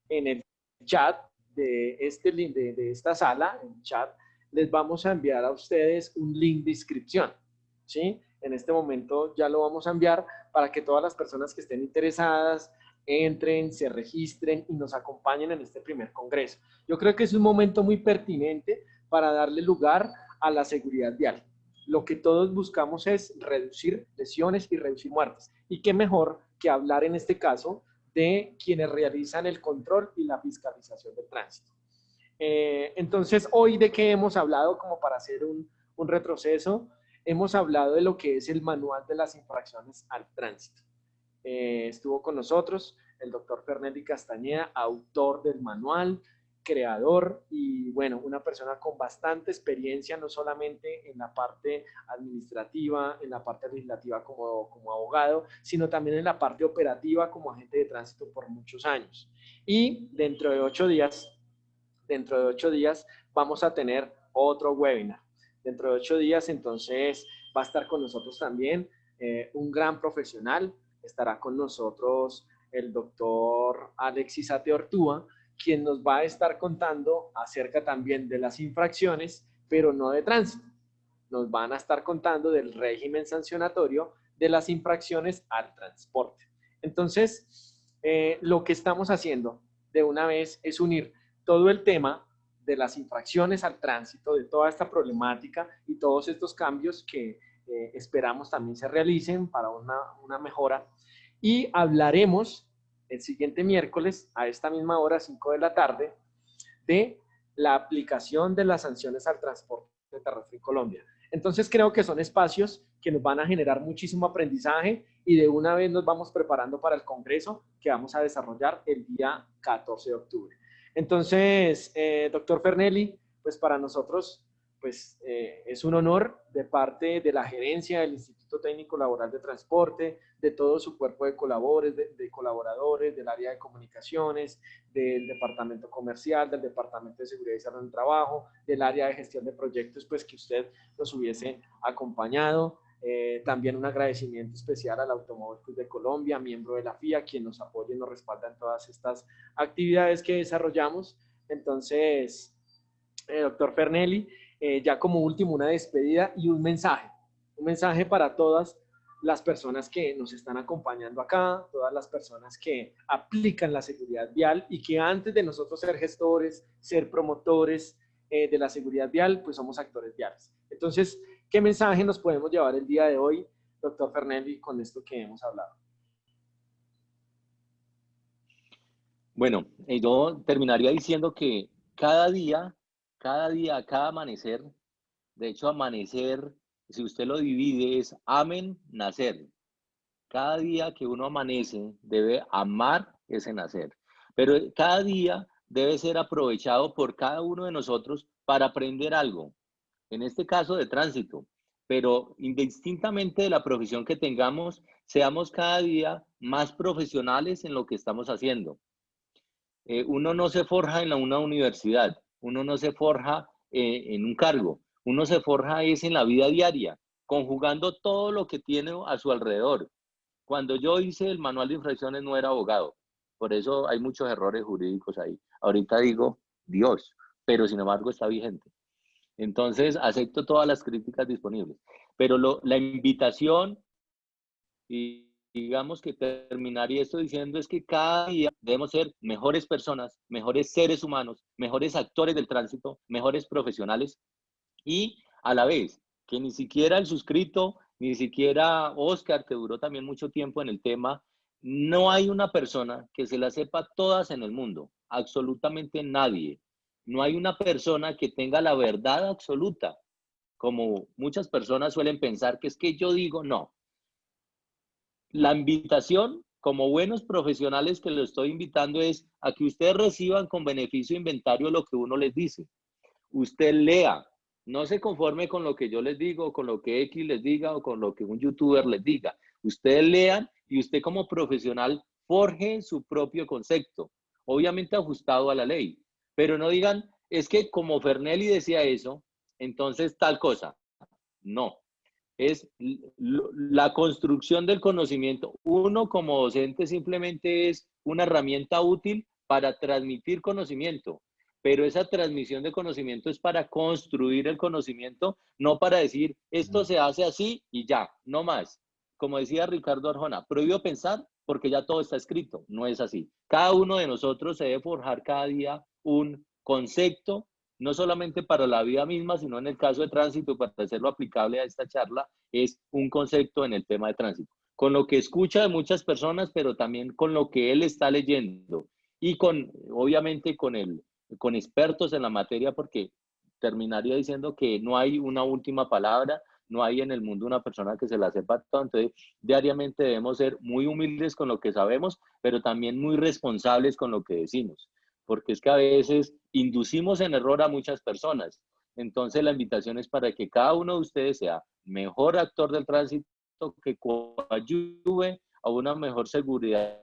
en el chat de esta sala, en el chat, les vamos a enviar a ustedes un link de inscripción, ¿sí? En este momento ya lo vamos a enviar para que todas las personas que estén interesadas entren, se registren y nos acompañen en este primer congreso. Yo creo que es un momento muy pertinente para darle lugar a la seguridad vial. Lo que todos buscamos es reducir lesiones y reducir muertes. Y qué mejor que hablar en este caso de quienes realizan el control y la fiscalización del tránsito. Entonces, hoy de qué hemos hablado como para hacer un retroceso, hemos hablado de lo que es el manual de las infracciones al tránsito. Estuvo con nosotros el doctor Fernelli Castañeda, autor del manual. creador y bueno, una persona con bastante experiencia, no solamente en la parte administrativa, en la parte legislativa como abogado, sino también en la parte operativa como agente de tránsito por muchos años. Y dentro de 8 días, vamos a tener otro webinar. Dentro de 8 días, entonces, va a estar con nosotros también un gran profesional. Estará con nosotros el doctor Alexis Ateortúa, quien nos va a estar contando acerca también de las infracciones, pero no de tránsito. Nos van a estar contando del régimen sancionatorio de las infracciones al transporte. Entonces, lo que estamos haciendo de una vez es unir todo el tema de las infracciones al tránsito, de toda esta problemática y todos estos cambios que esperamos también se realicen para una mejora. Y hablaremos el siguiente miércoles a esta misma hora, 5 de la tarde, de la aplicación de las sanciones al transporte terrestre en Colombia. Entonces creo que son espacios que nos van a generar muchísimo aprendizaje y de una vez nos vamos preparando para el congreso que vamos a desarrollar el día 14 de octubre. Entonces, doctor Fernelli, pues para nosotros es un honor de parte de la gerencia del Instituto Técnico Laboral de Transporte, de todo su cuerpo de colaboradores, del área de comunicaciones, del departamento comercial, del departamento de seguridad y salud en el trabajo, del área de gestión de proyectos, pues que usted nos hubiese acompañado. También un agradecimiento especial al Automóvil Club de Colombia, miembro de la FIA, quien nos apoya y nos respalda en todas estas actividades que desarrollamos. Entonces, doctor Fernelli, ya como último una despedida y un mensaje para todas las personas que nos están acompañando acá, todas las personas que aplican la seguridad vial y que antes de nosotros ser gestores, ser promotores de la seguridad vial, pues somos actores viales. Entonces, ¿qué mensaje nos podemos llevar el día de hoy, doctor Fernelli, con esto que hemos hablado? Bueno, yo terminaría diciendo que cada día, cada amanecer, de hecho amanecer, si usted lo divide, es amen, nacer. Cada día que uno amanece debe amar ese nacer, pero cada día debe ser aprovechado por cada uno de nosotros para aprender algo, en este caso de tránsito, pero indistintamente de la profesión que tengamos, seamos cada día más profesionales en lo que estamos haciendo. Uno no se forja en una universidad, uno no se forja en un cargo, uno se forja es en la vida diaria, conjugando todo lo que tiene a su alrededor. Cuando yo hice el manual de infracciones no era abogado, por eso hay muchos errores jurídicos ahí. Ahorita digo, Dios, pero sin embargo está vigente. Entonces, acepto todas las críticas disponibles. Pero la invitación, y digamos que terminaría esto diciendo, es que cada día debemos ser mejores personas, mejores seres humanos, mejores actores del tránsito, mejores profesionales y a la vez que ni siquiera el suscrito, ni siquiera Oscar, que duró también mucho tiempo en el tema, no hay una persona que se la sepa todas en el mundo, absolutamente nadie. No hay una persona que tenga la verdad absoluta, como muchas personas suelen pensar que es que yo digo no. La invitación, como buenos profesionales que lo estoy invitando, es a que ustedes reciban con beneficio inventario lo que uno les dice. Usted lea, no se conforme con lo que yo les digo, con lo que X les diga o con lo que un youtuber les diga. Ustedes lean y usted como profesional forje su propio concepto, obviamente ajustado a la ley, pero no digan, es que como Fernelli decía eso, entonces tal cosa. No, es la construcción del conocimiento. Uno como docente simplemente es una herramienta útil para transmitir conocimiento, pero esa transmisión de conocimiento es para construir el conocimiento, no para decir esto se hace así y ya, no más. Como decía Ricardo Arjona, prohibido pensar porque ya todo está escrito. No es así. Cada uno de nosotros se debe forjar cada día un concepto, no solamente para la vida misma, sino en el caso de tránsito, para hacerlo aplicable a esta charla, es un concepto en el tema de tránsito. Con lo que escucha de muchas personas, pero también con lo que él está leyendo y obviamente con expertos en la materia, porque terminaría diciendo que no hay una última palabra, no hay en el mundo una persona que se la sepa todo. Entonces, diariamente debemos ser muy humildes con lo que sabemos, pero también muy responsables con lo que decimos, porque es que a veces inducimos en error a muchas personas. Entonces la invitación es para que cada uno de ustedes sea mejor actor del tránsito, que coadyuve a una mejor seguridad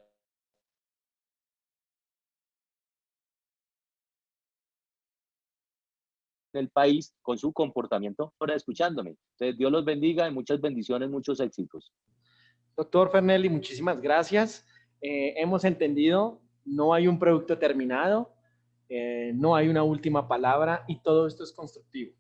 en el país con su comportamiento, ahora escuchándome. Entonces, Dios los bendiga y muchas bendiciones, muchos éxitos. Doctor Fernelli, muchísimas gracias. Hemos entendido, no hay un producto terminado, no hay una última palabra y todo esto es constructivo.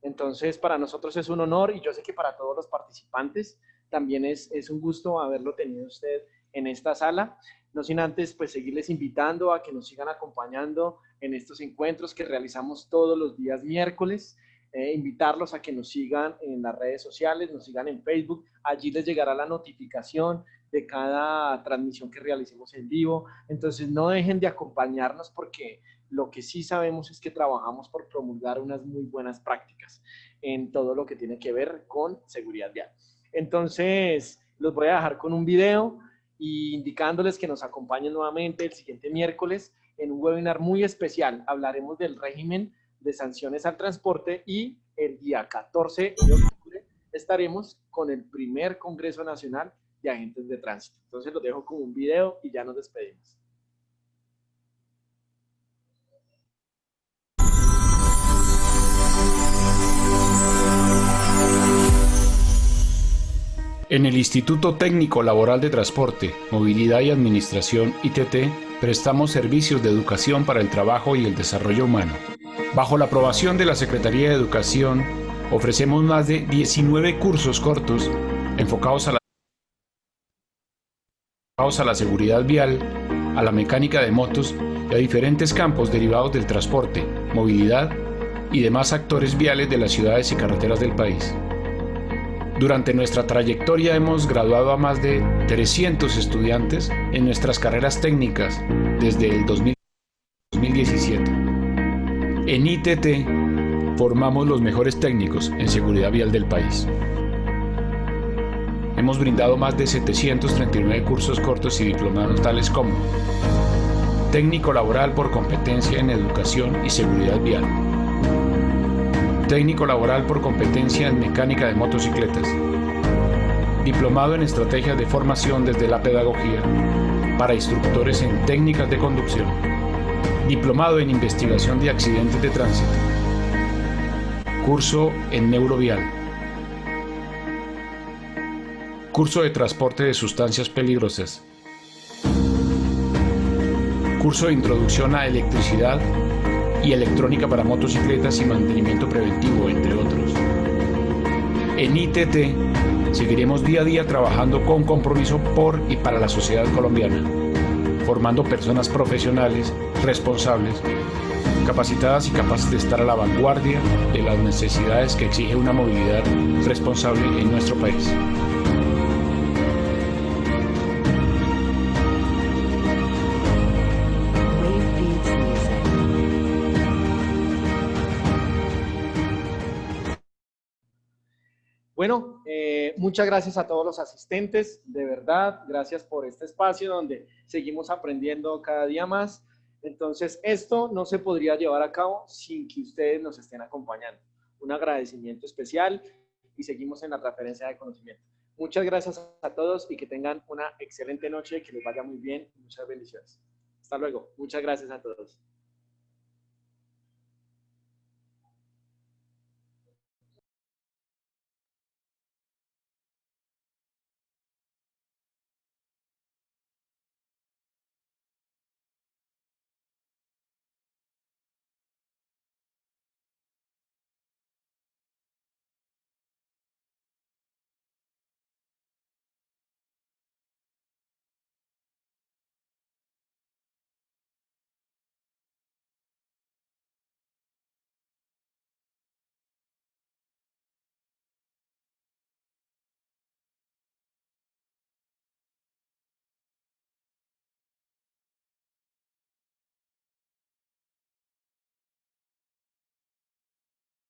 Entonces, para nosotros es un honor y yo sé que para todos los participantes también es un gusto haberlo tenido usted en esta sala. No sin antes, pues, seguirles invitando a que nos sigan acompañando en estos encuentros que realizamos todos los días miércoles. Invitarlos a que nos sigan en las redes sociales, nos sigan en Facebook. Allí les llegará la notificación de cada transmisión que realicemos en vivo. Entonces, no dejen de acompañarnos porque lo que sí sabemos es que trabajamos por promulgar unas muy buenas prácticas en todo lo que tiene que ver con seguridad vial. Entonces, los voy a dejar con un video y indicándoles que nos acompañen nuevamente el siguiente miércoles en un webinar muy especial. Hablaremos del régimen de sanciones al transporte y el día 14 de octubre estaremos con el primer Congreso Nacional de Agentes de Tránsito. Entonces los dejo con un video y ya nos despedimos. En el Instituto Técnico Laboral de Transporte, Movilidad y Administración, ITT, prestamos servicios de educación para el trabajo y el desarrollo humano. Bajo la aprobación de la Secretaría de Educación, ofrecemos más de 19 cursos cortos enfocados a la seguridad vial, a la mecánica de motos y a diferentes campos derivados del transporte, movilidad y demás actores viales de las ciudades y carreteras del país. Durante nuestra trayectoria hemos graduado a más de 300 estudiantes en nuestras carreras técnicas desde el 2017. En ITT formamos los mejores técnicos en seguridad vial del país. Hemos brindado más de 739 cursos cortos y diplomados tales como técnico laboral por competencia en educación y seguridad vial, técnico laboral por competencia en mecánica de motocicletas, diplomado en estrategias de formación desde la pedagogía para instructores en técnicas de conducción, diplomado en investigación de accidentes de tránsito, curso en neurovial, curso de transporte de sustancias peligrosas, curso de introducción a electricidad y electrónica para motocicletas y mantenimiento preventivo, entre otros. En ITT seguiremos día a día trabajando con compromiso por y para la sociedad colombiana, formando personas profesionales, responsables, capacitadas y capaces de estar a la vanguardia de las necesidades que exige una movilidad responsable en nuestro país. Bueno, muchas gracias a todos los asistentes, de verdad, gracias por este espacio donde seguimos aprendiendo cada día más. Entonces, esto no se podría llevar a cabo sin que ustedes nos estén acompañando. Un agradecimiento especial y seguimos en la transferencia de conocimiento. Muchas gracias a todos y que tengan una excelente noche, que les vaya muy bien y muchas bendiciones. Hasta luego. Muchas gracias a todos.